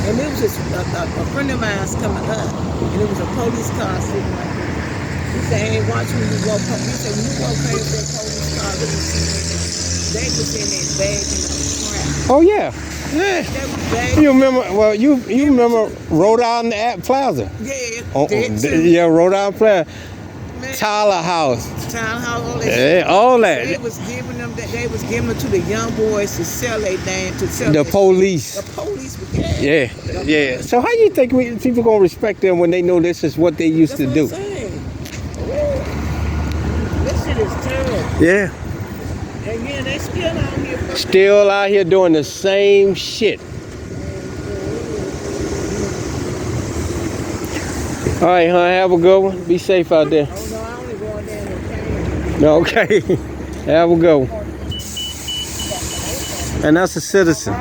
And it was just a friend of mine's coming up. And it was a police car sitting right there. He said, hey, watch when you walk up. He said, when you walk past that police car, look and see they was in there bagging up crap. Oh yeah. Yeah. They was bagging. You remember? Well, you remember Rhode Island Plaza? Yeah. Oh, yeah, Rhode Island Plaza. Tyler House. All that Yeah, all that. They was giving them to the young boys to sell their damn The police. The police would get. Yeah. So how you think people gonna respect them when they know this is what they used to do? That's what I'm saying. This shit is terrible. Yeah. And yeah, they still out here. Still out here doing the same shit. All right, hon. Have a good one. Be safe out there. Oh no, I only go in there in the Okay. Have a good one. And that's a citizen.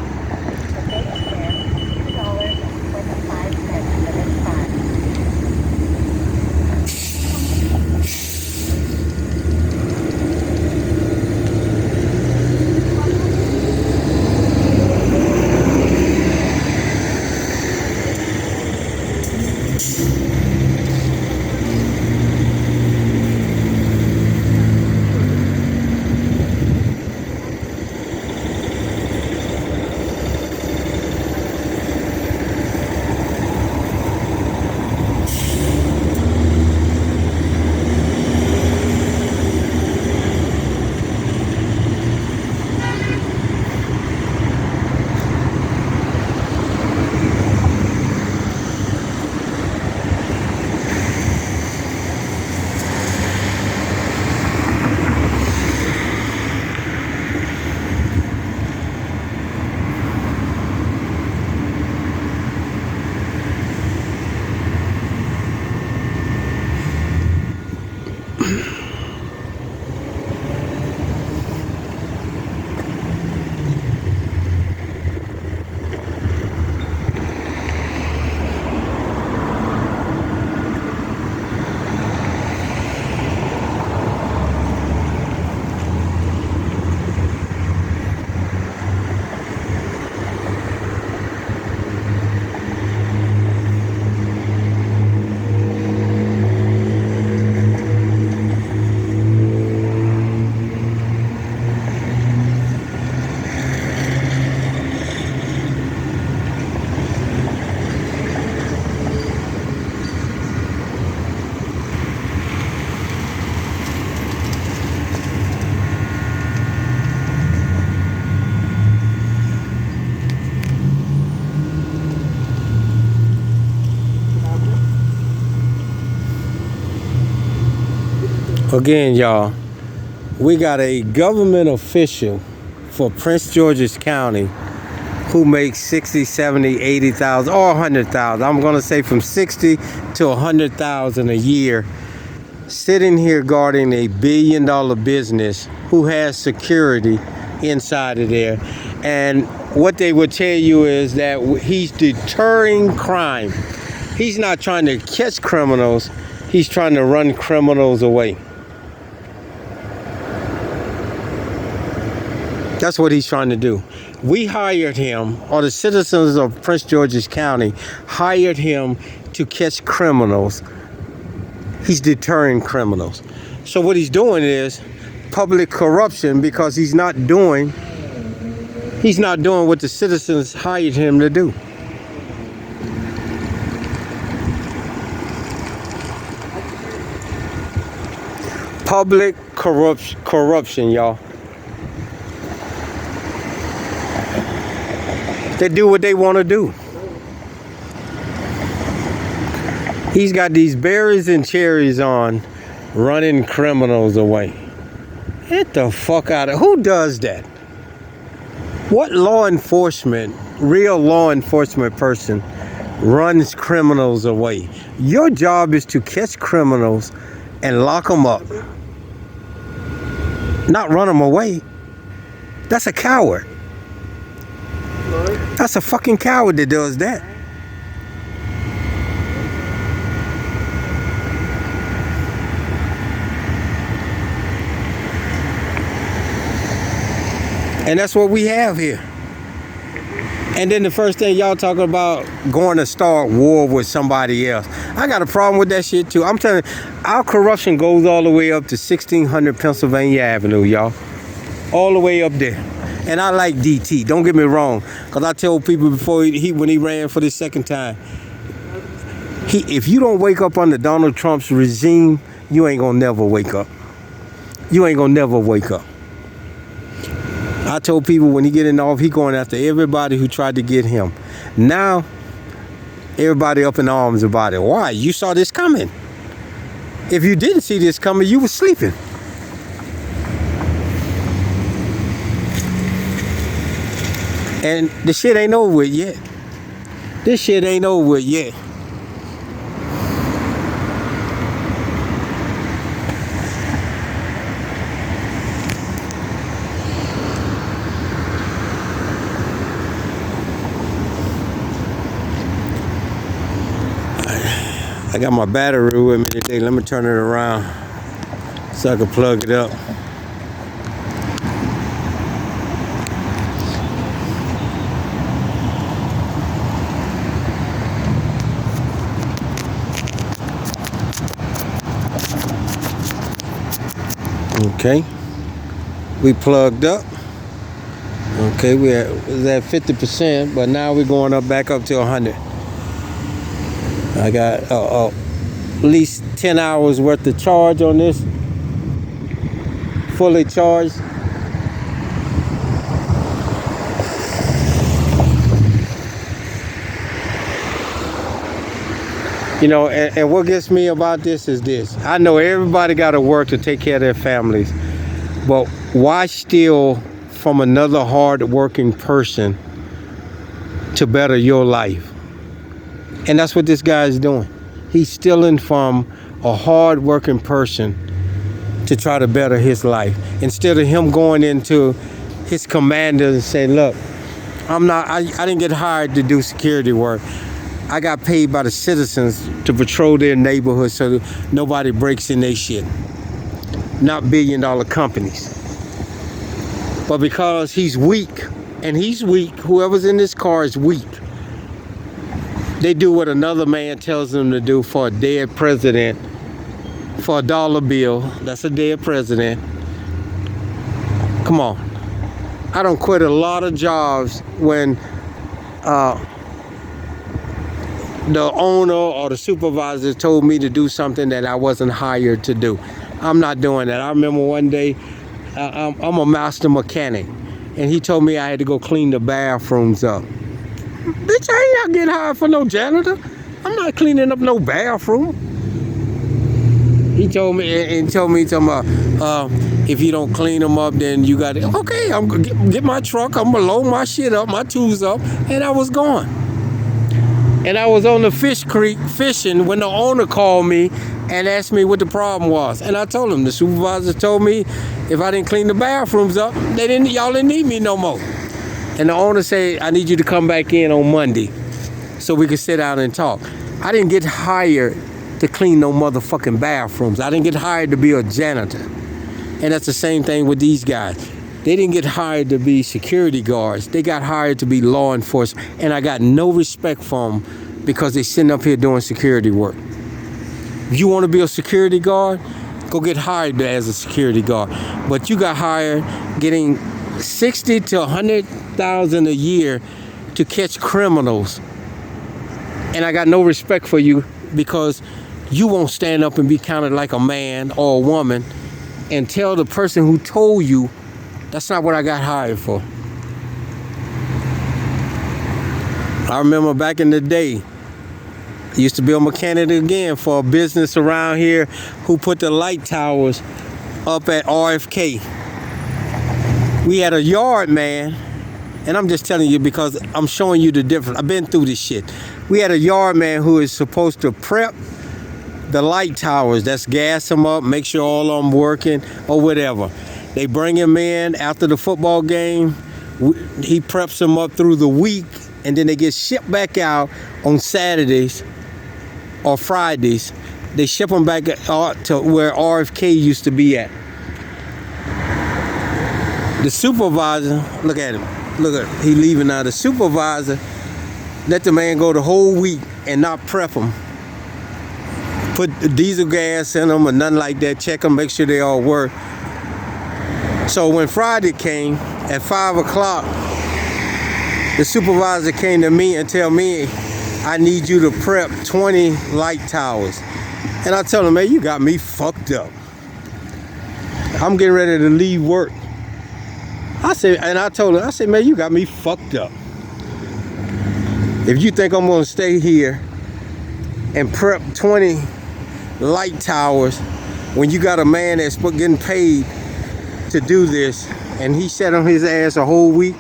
Again, y'all, we got a government official for Prince George's County who makes 60, 70, 80,000 or 100,000. I'm going to say from 60 to 100,000 a year, sitting here guarding a $1 billion business who has security inside of there. And what they would tell you is that he's deterring crime. He's not trying to catch criminals. He's trying to run criminals away. That's what he's trying to do. We hired him, or the citizens of Prince George's County hired him to catch criminals. He's deterring criminals. So what he's doing is public corruption, because he's not doing He's not doing what the citizens hired him to do. Public corruption, y'all. They do what they want to do. He's got these berries and cherries on, running criminals away. Get the fuck out of... Who does that? What law enforcement, real law enforcement person runs criminals away? Your job is to catch criminals and lock them up. Not run them away. That's a coward. That's a fucking coward that does that. And that's what we have here. And then the first thing y'all talking about going to start war with somebody else. I got a problem with that shit too. I'm telling you, our corruption goes all the way up to 1600 Pennsylvania Avenue, y'all. All the way up there. And I like DT, don't get me wrong. Because I tell people before when he ran for the second time, if you don't wake up under Donald Trump's regime, you ain't gonna never wake up. You ain't gonna never wake up. I told people when he get in office, he going after everybody who tried to get him. Now, everybody up in arms about it. Why? You saw this coming. If you didn't see this coming, you were sleeping. And the shit ain't over with yet. This shit ain't over with yet. I got my battery with me today. Let me turn it around so I can plug it up. Okay, we plugged up. Okay, we was at 50%, but now we're going up back up to 100. I got at least 10 hours worth of charge on this, fully charged. You know, and what gets me about this is this. I know everybody got to work to take care of their families, but why steal from another hard-working person to better your life? And that's what this guy is doing. He's stealing from a hard-working person to try to better his life. Instead of him going into his commander and saying, look, I didn't get hired to do security work. I got paid by the citizens to patrol their neighborhood so that nobody breaks in their shit. Not billion-dollar companies. But because he's weak, and he's weak, whoever's in this car is weak. They do what another man tells them to do for a dead president. For a dollar bill, that's a dead president. Come on. I don't quit a lot of jobs when the owner or the supervisor told me to do something that I wasn't hired to do. I'm not doing that. I remember one day, I'm a master mechanic, and he told me I had to go clean the bathrooms up. Bitch, I ain't getting hired for no janitor. I'm not cleaning up no bathroom. He told me, if you don't clean them up, then you got to, okay, I'm gonna get my truck, I'm gonna load my shit up, my tools up, and I was gone. And I was on the fish creek fishing when the owner called me and asked me what the problem was. And I told him, the supervisor told me if I didn't clean the bathrooms up, y'all didn't need me no more. And the owner said, I need you to come back in on Monday so we could sit down and talk. I didn't get hired to clean no motherfucking bathrooms. I didn't get hired to be a janitor. And that's the same thing with these guys. They didn't get hired to be security guards. They got hired to be law enforcement. And I got no respect for them because they sitting up here doing security work. If you want to be a security guard, go get hired as a security guard. But you got hired getting 60 to 100,000 a year to catch criminals. And I got no respect for you because you won't stand up and be counted like a man or a woman and tell the person who told you that's not what I got hired for. I remember back in the day, I used to be a mechanic again for a business around here who put the light towers up at RFK. We had a yard man, and I'm just telling you because I'm showing you the difference. I've been through this shit. We had a yard man who is supposed to prep the light towers. That's gas them up, make sure all of them working or whatever. They bring him in after the football game. He preps them up through the week, and then they get shipped back out on Saturdays or Fridays. They ship them back to where RFK used to be at. The supervisor, look at him. Look at him. He leaving now. The supervisor let the man go the whole week and not prep him. Put diesel gas in them or nothing like that. Check them, make sure they all work. So when Friday came at 5 o'clock, the supervisor came to me and tell me, I need you to prep 20 light towers. And I told him, man, you got me fucked up. I'm getting ready to leave work. I told him, I said, man, you got me fucked up. If you think I'm gonna stay here and prep 20 light towers when you got a man that's getting paid to do this, and he sat on his ass a whole week,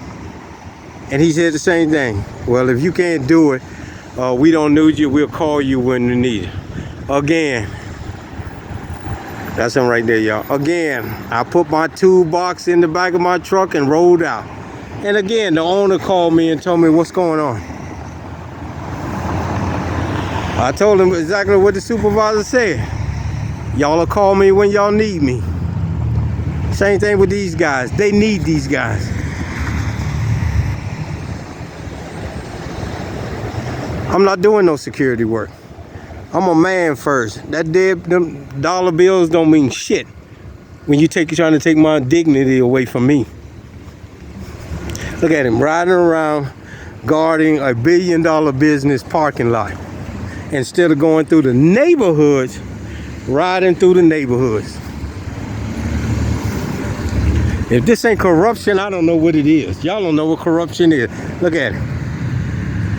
and he said the same thing. Well, if you can't do it, we don't need you, we'll call you when you need it. Again, that's him right there, y'all. Again, I put my toolbox in the back of my truck and rolled out. And again, the owner called me and told me what's going on. I told him exactly what the supervisor said. Y'all will call me when y'all need me. Same thing with these guys. They need these guys. I'm not doing no security work. I'm a man first. Them dollar bills don't mean shit when you trying to take my dignity away from me. Look at him riding around guarding a $1 billion business parking lot instead of going through the neighborhoods, riding through the neighborhoods. If this ain't corruption, I don't know what it is. Y'all don't know what corruption is. Look at it.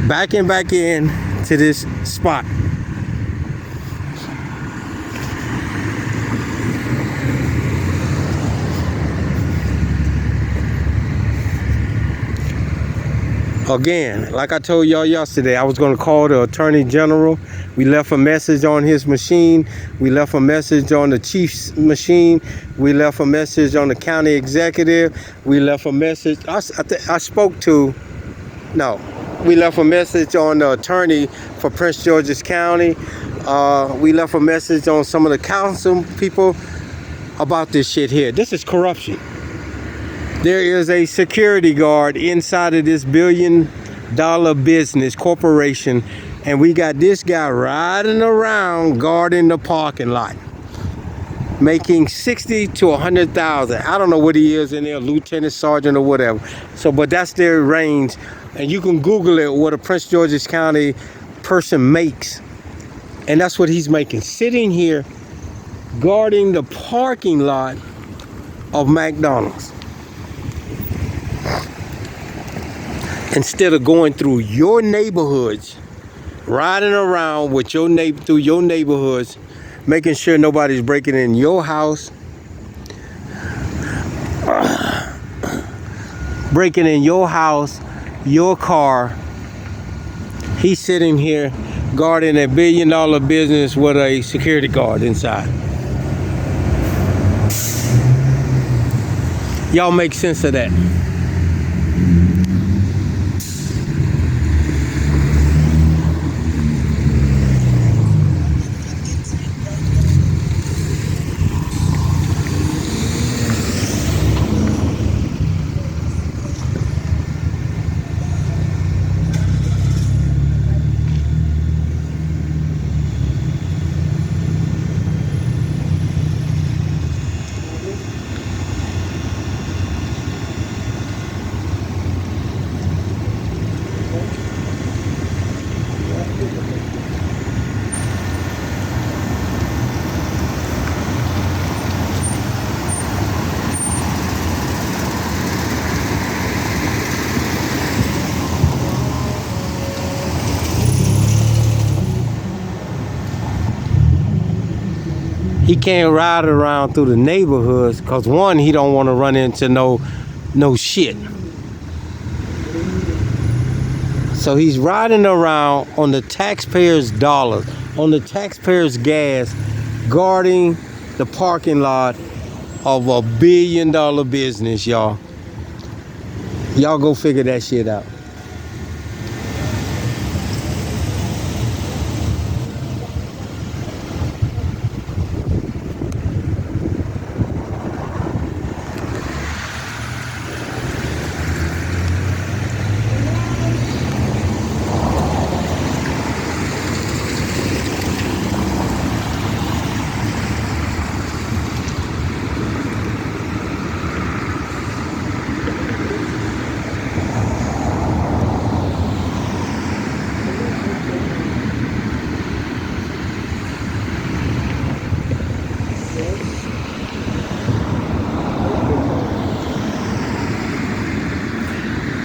Backing back in to this spot. Again, like I told y'all yesterday, I was going to call the Attorney General. We left a message on his machine. We left a message on the chief's machine. We left a message on the county executive. We left a message. We left a message on the attorney for Prince George's County. We left a message on some of the council people about this shit here. This is corruption. There is a security guard inside of this $1 billion business corporation, and we got this guy riding around guarding the parking lot, making 60 to 100,000. I don't know what he is in there, lieutenant, sergeant, or whatever. So, but that's their range, and you can Google it what a Prince George's County person makes, and that's what he's making, sitting here guarding the parking lot of McDonald's. Instead of going through your neighborhoods, riding around with through your neighborhoods, making sure nobody's breaking in your house, breaking in your house, your car. He's sitting here guarding a $1 billion business with a security guard inside. Y'all make sense of that. He can't ride around through the neighborhoods because one, he don't want to run into no shit. So he's riding around on the taxpayers' dollars, on the taxpayers' gas, guarding the parking lot of $1 billion business, y'all. Y'all go figure that shit out.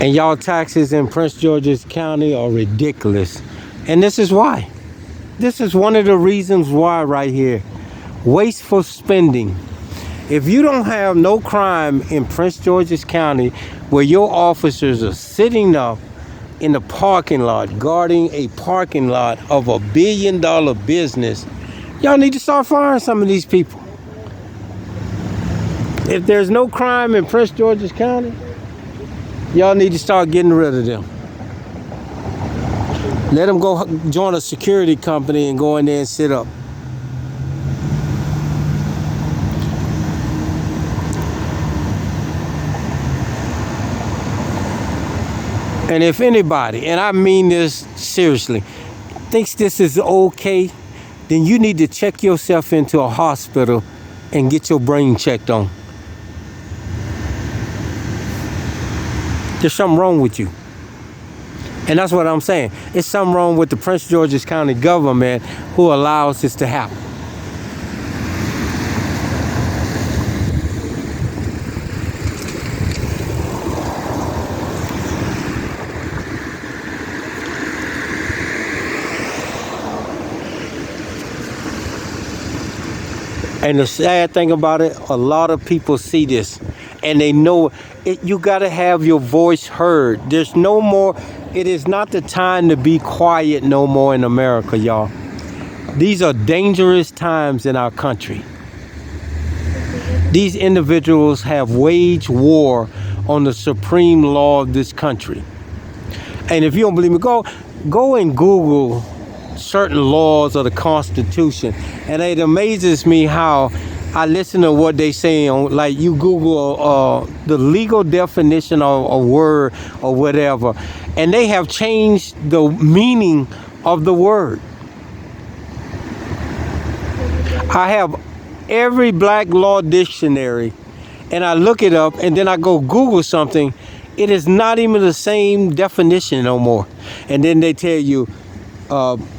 And y'all taxes in Prince George's County are ridiculous. And this is why. This is one of the reasons why right here. Wasteful spending. If you don't have no crime in Prince George's County where your officers are sitting up in the parking lot, guarding a parking lot of $1 billion business, y'all need to start firing some of these people. If there's no crime in Prince George's County, y'all need to start getting rid of them. Let them go join a security company and go in there and sit up. And if anybody, and I mean this seriously, thinks this is okay, then you need to check yourself into a hospital and get your brain checked on. There's something wrong with you. And that's what I'm saying. It's something wrong with the Prince George's County government who allows this to happen. And the sad thing about it, a lot of people see this and they know it. You got to have your voice heard. There's no more. It is not the time to be quiet no more in America, y'all. These are dangerous times in our country. These individuals have waged war on the supreme law of this country. And if you don't believe me, go and Google certain laws of the Constitution, and it amazes me how I listen to what they say on, like, you Google the legal definition of a word or whatever, and they have changed the meaning of the word. I have every black law dictionary, and I look it up, and then I go Google something. It is not even the same definition no more. And then they tell you,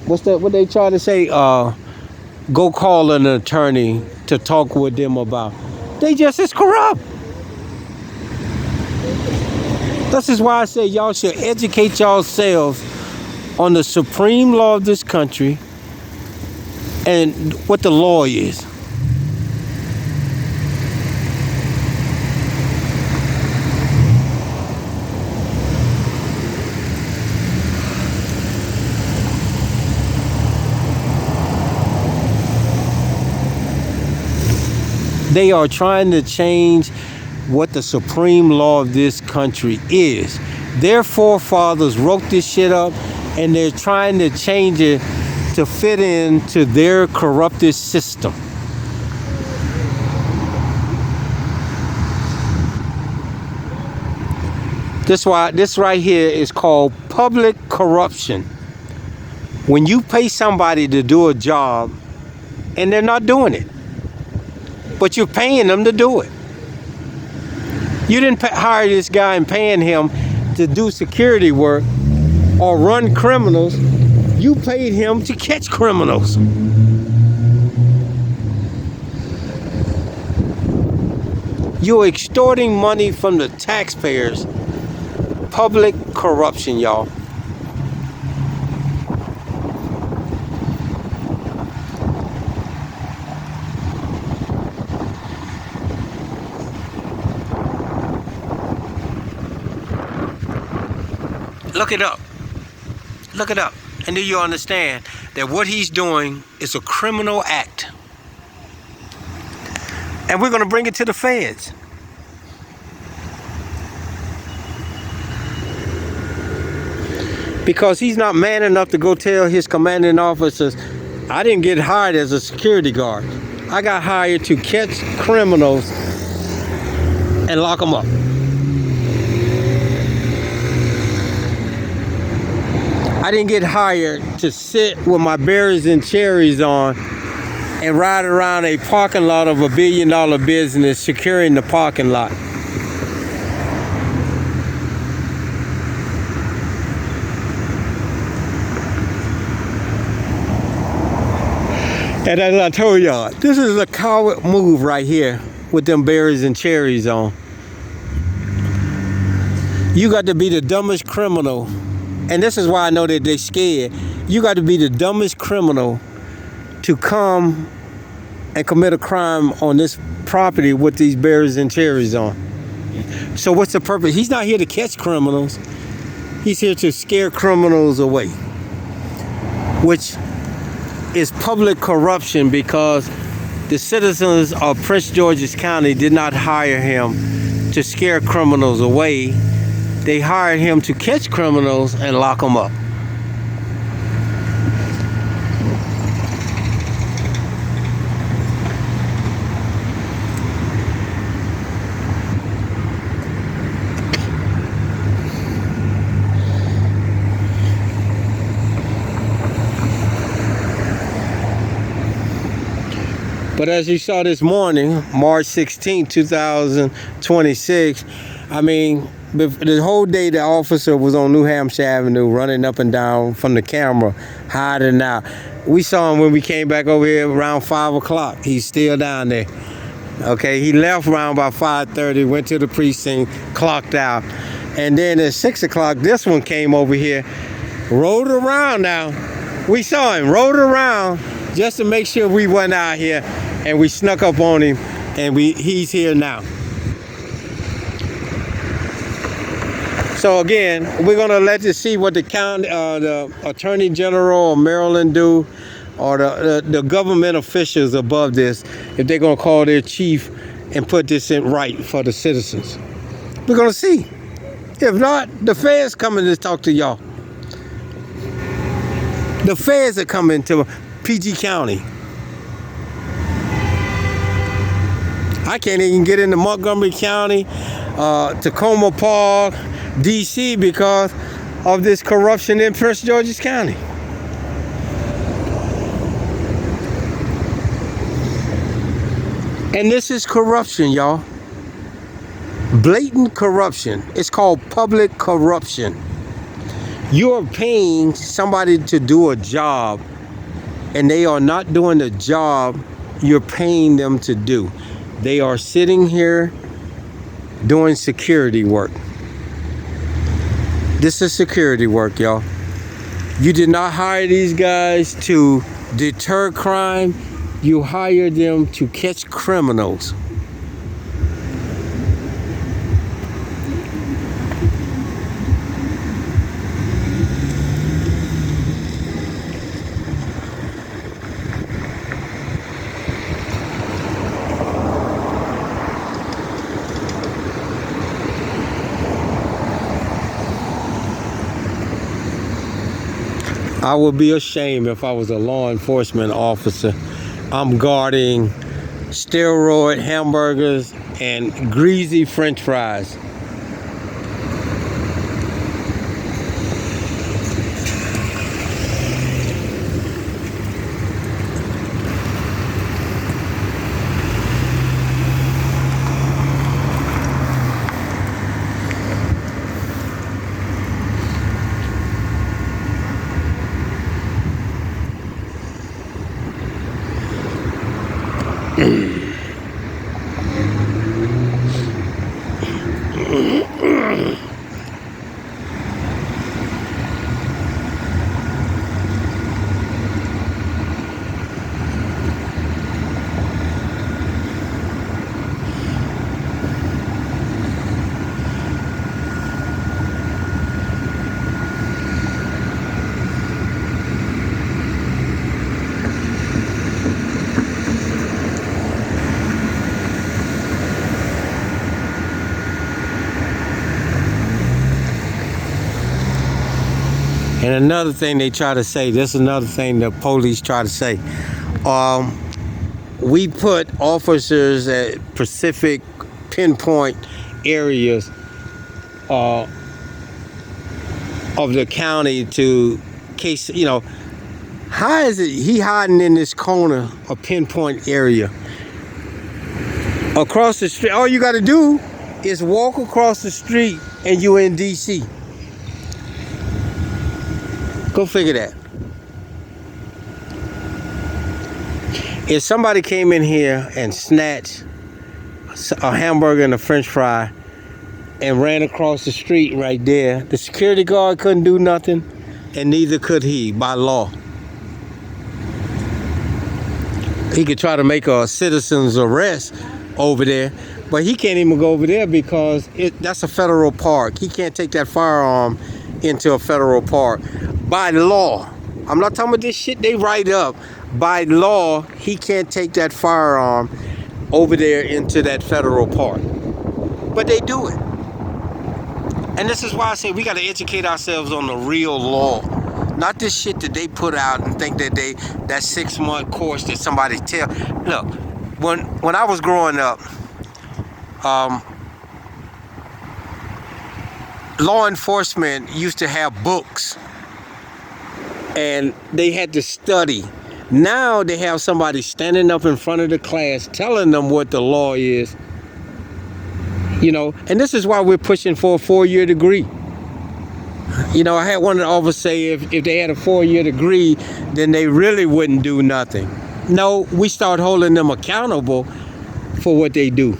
what they try to say, go call an attorney to talk with them about. They just as corrupt. This is why I say y'all should educate yourselves on the supreme law of this country and what the law is. They are trying to change what the supreme law of this country is. Their forefathers wrote this shit up, and they're trying to change it to fit into their corrupted system. This right here is called public corruption. When you pay somebody to do a job and they're not doing it, but you're paying them to do it. You didn't hire this guy and paying him to do security work or run criminals. You paid him to catch criminals. You're extorting money from the taxpayers. Public corruption, y'all. Look it up. Look it up. And then you understand that what he's doing is a criminal act. And we're going to bring it to the feds. Because he's not man enough to go tell his commanding officers, I didn't get hired as a security guard. I got hired to catch criminals and lock them up. I didn't get hired to sit with my berries and cherries on and ride around a parking lot of $1 billion business securing the parking lot. And as I told y'all, this is a coward move right here with them berries and cherries on. You got to be the dumbest criminal. And this is why I know that they're scared. You got to be the dumbest criminal to come and commit a crime on this property with these berries and cherries on. So what's the purpose? He's not here to catch criminals. He's here to scare criminals away, which is public corruption, because the citizens of Prince George's County did not hire him to scare criminals away. They hired him to catch criminals and lock them up. But as you saw this morning, March 16, 2026, I mean, the whole day the officer was on New Hampshire Avenue running up and down from the camera, hiding out. We saw him when we came back over here around 5 o'clock. He's still down there. Okay, he left around about 5:30, went to the precinct, clocked out. And then at 6 o'clock, this one came over here, rode around now. We saw him, rode around just to make sure we wasn't out here. And we snuck up on him, and he's here now. So again, we're gonna let you see what the county, the Attorney General of Maryland do, or the government officials above this, if they're gonna call their chief and put this in right for the citizens. We're gonna see. If not, the feds coming to talk to y'all. The feds are coming to PG County. I can't even get into Montgomery County, Tacoma Park, DC, because of this corruption in Prince George's County. And this is corruption, y'all. Blatant corruption. It's called public corruption. You're paying somebody to do a job, and they are not doing the job you're paying them to do. They are sitting here doing security work. This is security work, y'all. You did not hire these guys to deter crime. You hired them to catch criminals. I would be ashamed if I was a law enforcement officer. I'm guarding steroid hamburgers and greasy French fries. And another thing they try to say, this is another thing the police try to say. We put officers at specific pinpoint areas of the county to case, you know, how is it he hiding in this corner, a pinpoint area? Across the street, all you got to do is walk across the street and you're in DC. Go figure that. If somebody came in here and snatched a hamburger and a french fry and ran across the street right there, the security guard couldn't do nothing, and neither could he by law. He could try to make a citizen's arrest over there, but he can't even go over there because that's a federal park. He can't take that firearm into a federal park by law. I'm not talking about this shit they write up. By law, he can't take that firearm over there into that federal park. But they do it. And this is why I say we got to educate ourselves on the real law. Not this shit that they put out and think that that 6-month course that somebody tell. Look, when I was growing up, law enforcement used to have books and they had to study. Now they have somebody standing up in front of the class telling them what the law is. You know, and this is why we're pushing for a 4-year degree. You know, I had one of the officers say if they had a 4-year degree, then they really wouldn't do nothing. No, we start holding them accountable for what they do.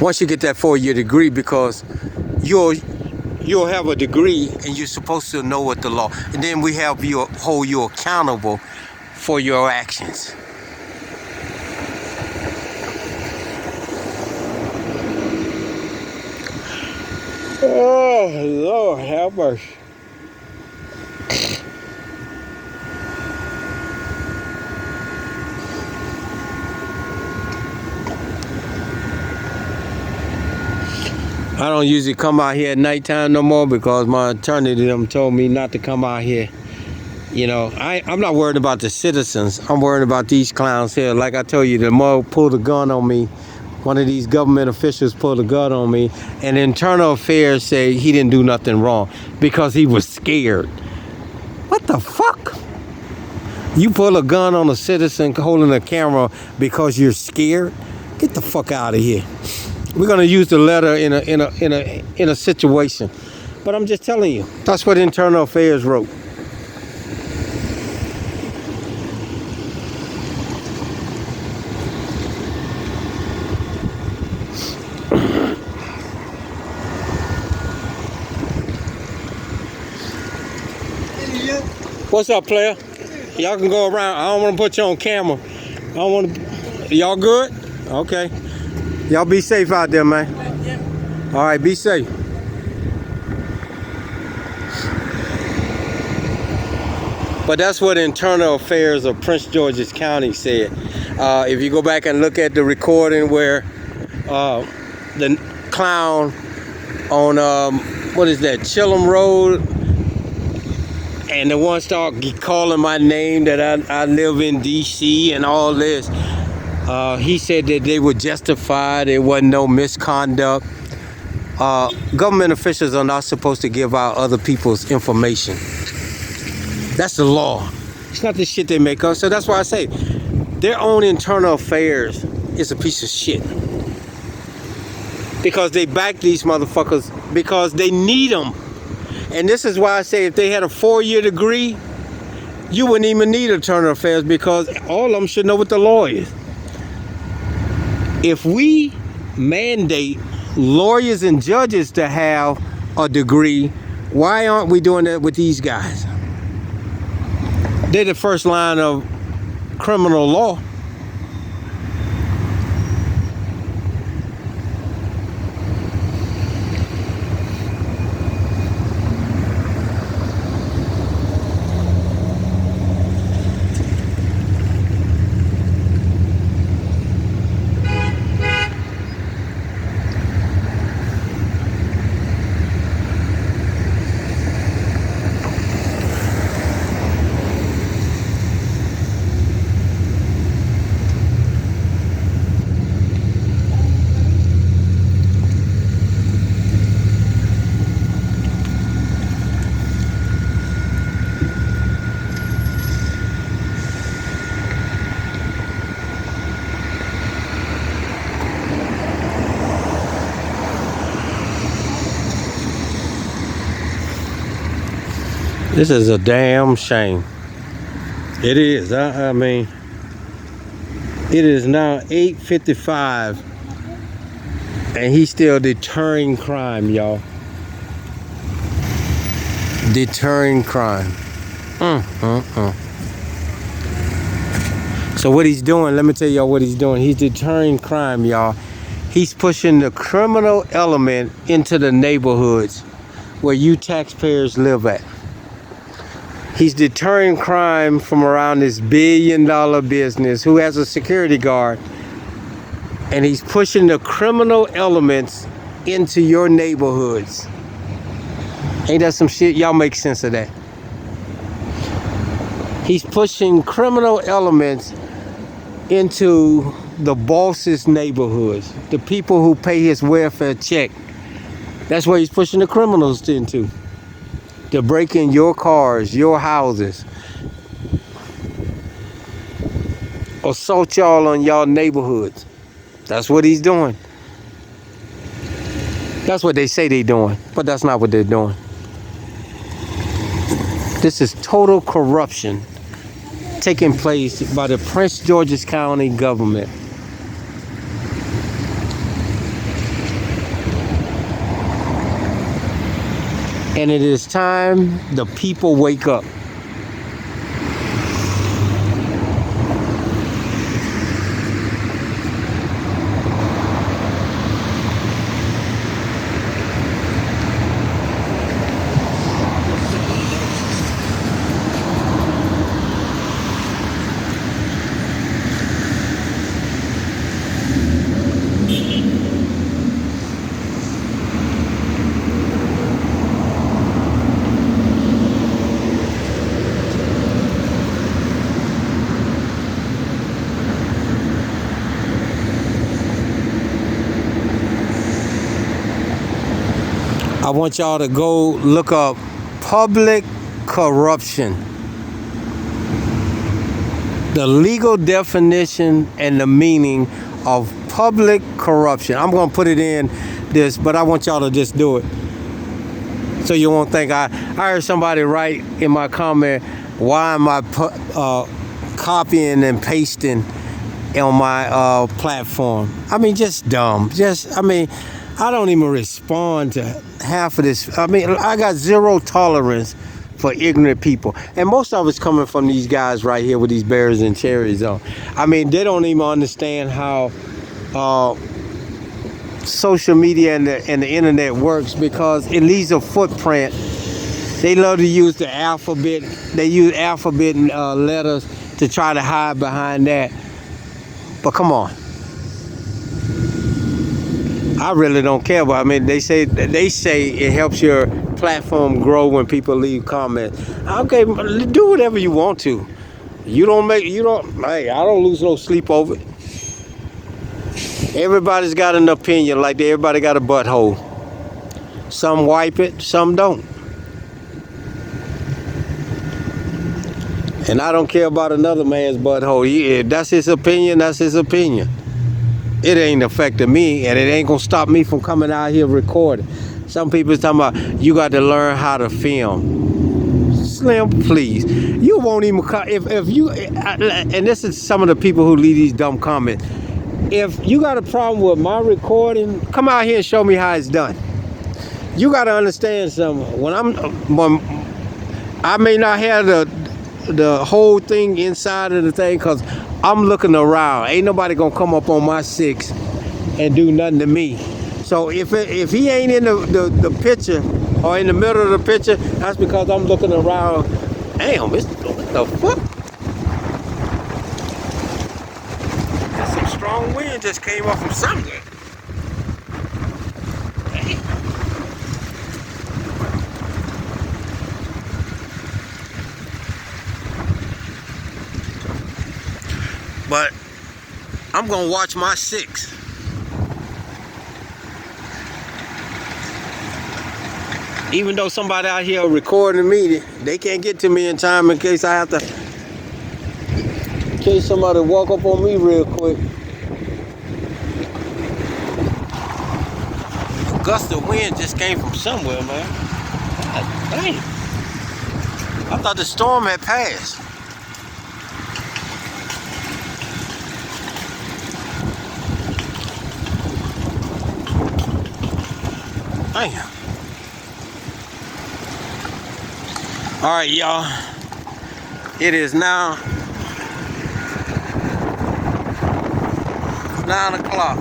Once you get that 4-year degree, because you'll have a degree and you're supposed to know what the law, and then we have hold you accountable for your actions. Oh, Lord, have mercy. I don't usually come out here at nighttime no more because my attorney told me not to come out here. You know, I'm not worried about the citizens. I'm worried about these clowns here. Like I told you, the mug pulled a gun on me. One of these government officials pulled a gun on me, and Internal Affairs say he didn't do nothing wrong because he was scared. What the fuck? You pull a gun on a citizen holding a camera because you're scared? Get the fuck out of here. We're gonna use the letter in a situation, but I'm just telling you, that's what Internal Affairs wrote. What's up, player? Y'all can go around. I don't want to put you on camera. I don't want to. Y'all good? Okay. Y'all be safe out there, man. All right, be safe. But that's what Internal Affairs of Prince George's County said. If you go back and look at the recording where the clown on what is that, Chillum Road, and the one start calling my name that I live in DC and all this. He said that they were justified. There wasn't no misconduct. Government officials are not supposed to give out other people's information. That's the law. It's not the shit they make up. So that's why I say their own internal affairs is a piece of shit. Because they back these motherfuckers because they need them. And this is why I say if they had a 4-year degree, you wouldn't even need internal affairs because all of them should know what the law is. If we mandate lawyers and judges to have a degree, why aren't we doing that with these guys? They're the first line of criminal law. This is a damn shame. It is. I mean, it is now 8:55, and he's still deterring crime, y'all. Deterring crime. So what he's doing, let me tell y'all what he's doing. He's deterring crime, y'all. He's pushing the criminal element into the neighborhoods where you taxpayers live at. He's deterring crime from around this billion-dollar business who has a security guard, and he's pushing the criminal elements into your neighborhoods. Ain't that some shit? Y'all make sense of that. He's pushing criminal elements into the boss's neighborhoods, the people who pay his welfare check. That's where he's pushing the criminals into. To break in your cars, your houses, assault y'all on y'all neighborhoods. That's what he's doing. That's what they say they're doing, but that's not what they're doing. This is total corruption taking place by the Prince George's County government. And it is time the people wake up. I want y'all to go look up public corruption. The legal definition and the meaning of public corruption. I'm going to put it in this, but I want y'all to just do it. So you won't think I heard somebody write in my comment, why am I copying and pasting on my platform? I mean, just dumb. I don't even respond to half of this. I mean, I got zero tolerance for ignorant people. And most of it's coming from these guys right here with these berries and cherries on. I mean, they don't even understand how social media and the internet works, because it leaves a footprint. They love to use the alphabet. They use alphabet and letters to try to hide behind that. But come on. I really don't care, but I mean, they say it helps your platform grow when people leave comments. Okay, do whatever you want to. Hey, I don't lose no sleep over it. Everybody's got an opinion, like everybody got a butthole. Some wipe it, some don't. And I don't care about another man's butthole. If that's his opinion, that's his opinion. It ain't affecting me, and it ain't gonna stop me from coming out here recording. Some people talking about you got to learn how to film. Slim, please. You won't even if you. And this is some of the people who leave these dumb comments. If you got a problem with my recording, come out here and show me how it's done. You got to understand something. When I may not have the whole thing inside of the thing, because I'm looking around. Ain't nobody gonna come up on my 6 and do nothing to me. So if he ain't in the picture or in the middle of the picture, that's because I'm looking around. Damn, what the fuck? Some strong wind just came up from somewhere. Damn. But I'm gonna watch my 6. Even though somebody out here recording me, they can't get to me in time in case somebody walk up on me real quick. A gust of wind just came from somewhere, man. God damn. I thought the storm had passed. Damn. All right, y'all. It is now 9 o'clock.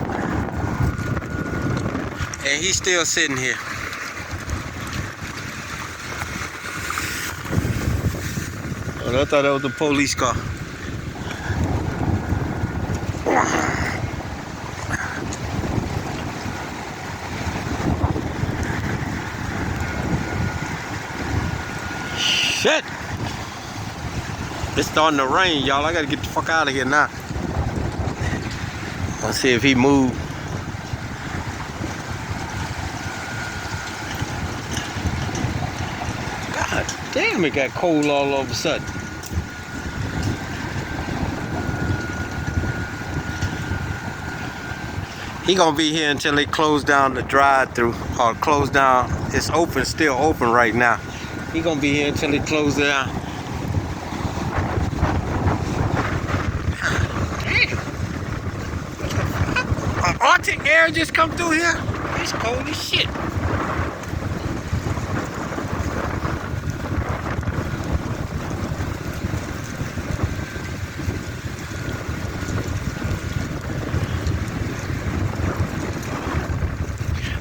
And he's still sitting here. Oh, I thought that was the police car. Shit! It's starting to rain, y'all. I gotta get the fuck out of here now. Let's see if he moved. God damn, it got cold all of a sudden. He gonna be here until they close down the drive-through, or close down. It's open, still open right now. He gonna be here until they close it down. Damn. Arctic air just come through here. It's cold as shit.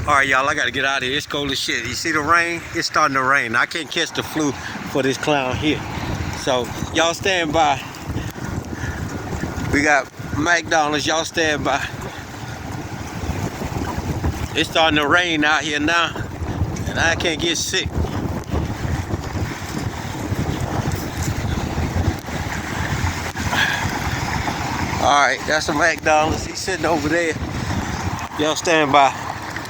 All right, y'all, I gotta get out of here. It's cold as shit. You see the rain? It's starting to rain. I can't catch the flu for this clown here. So, y'all stand by. We got McDonald's. Y'all stand by. It's starting to rain out here now, and I can't get sick. All right, that's a McDonald's. He's sitting over there. Y'all stand by.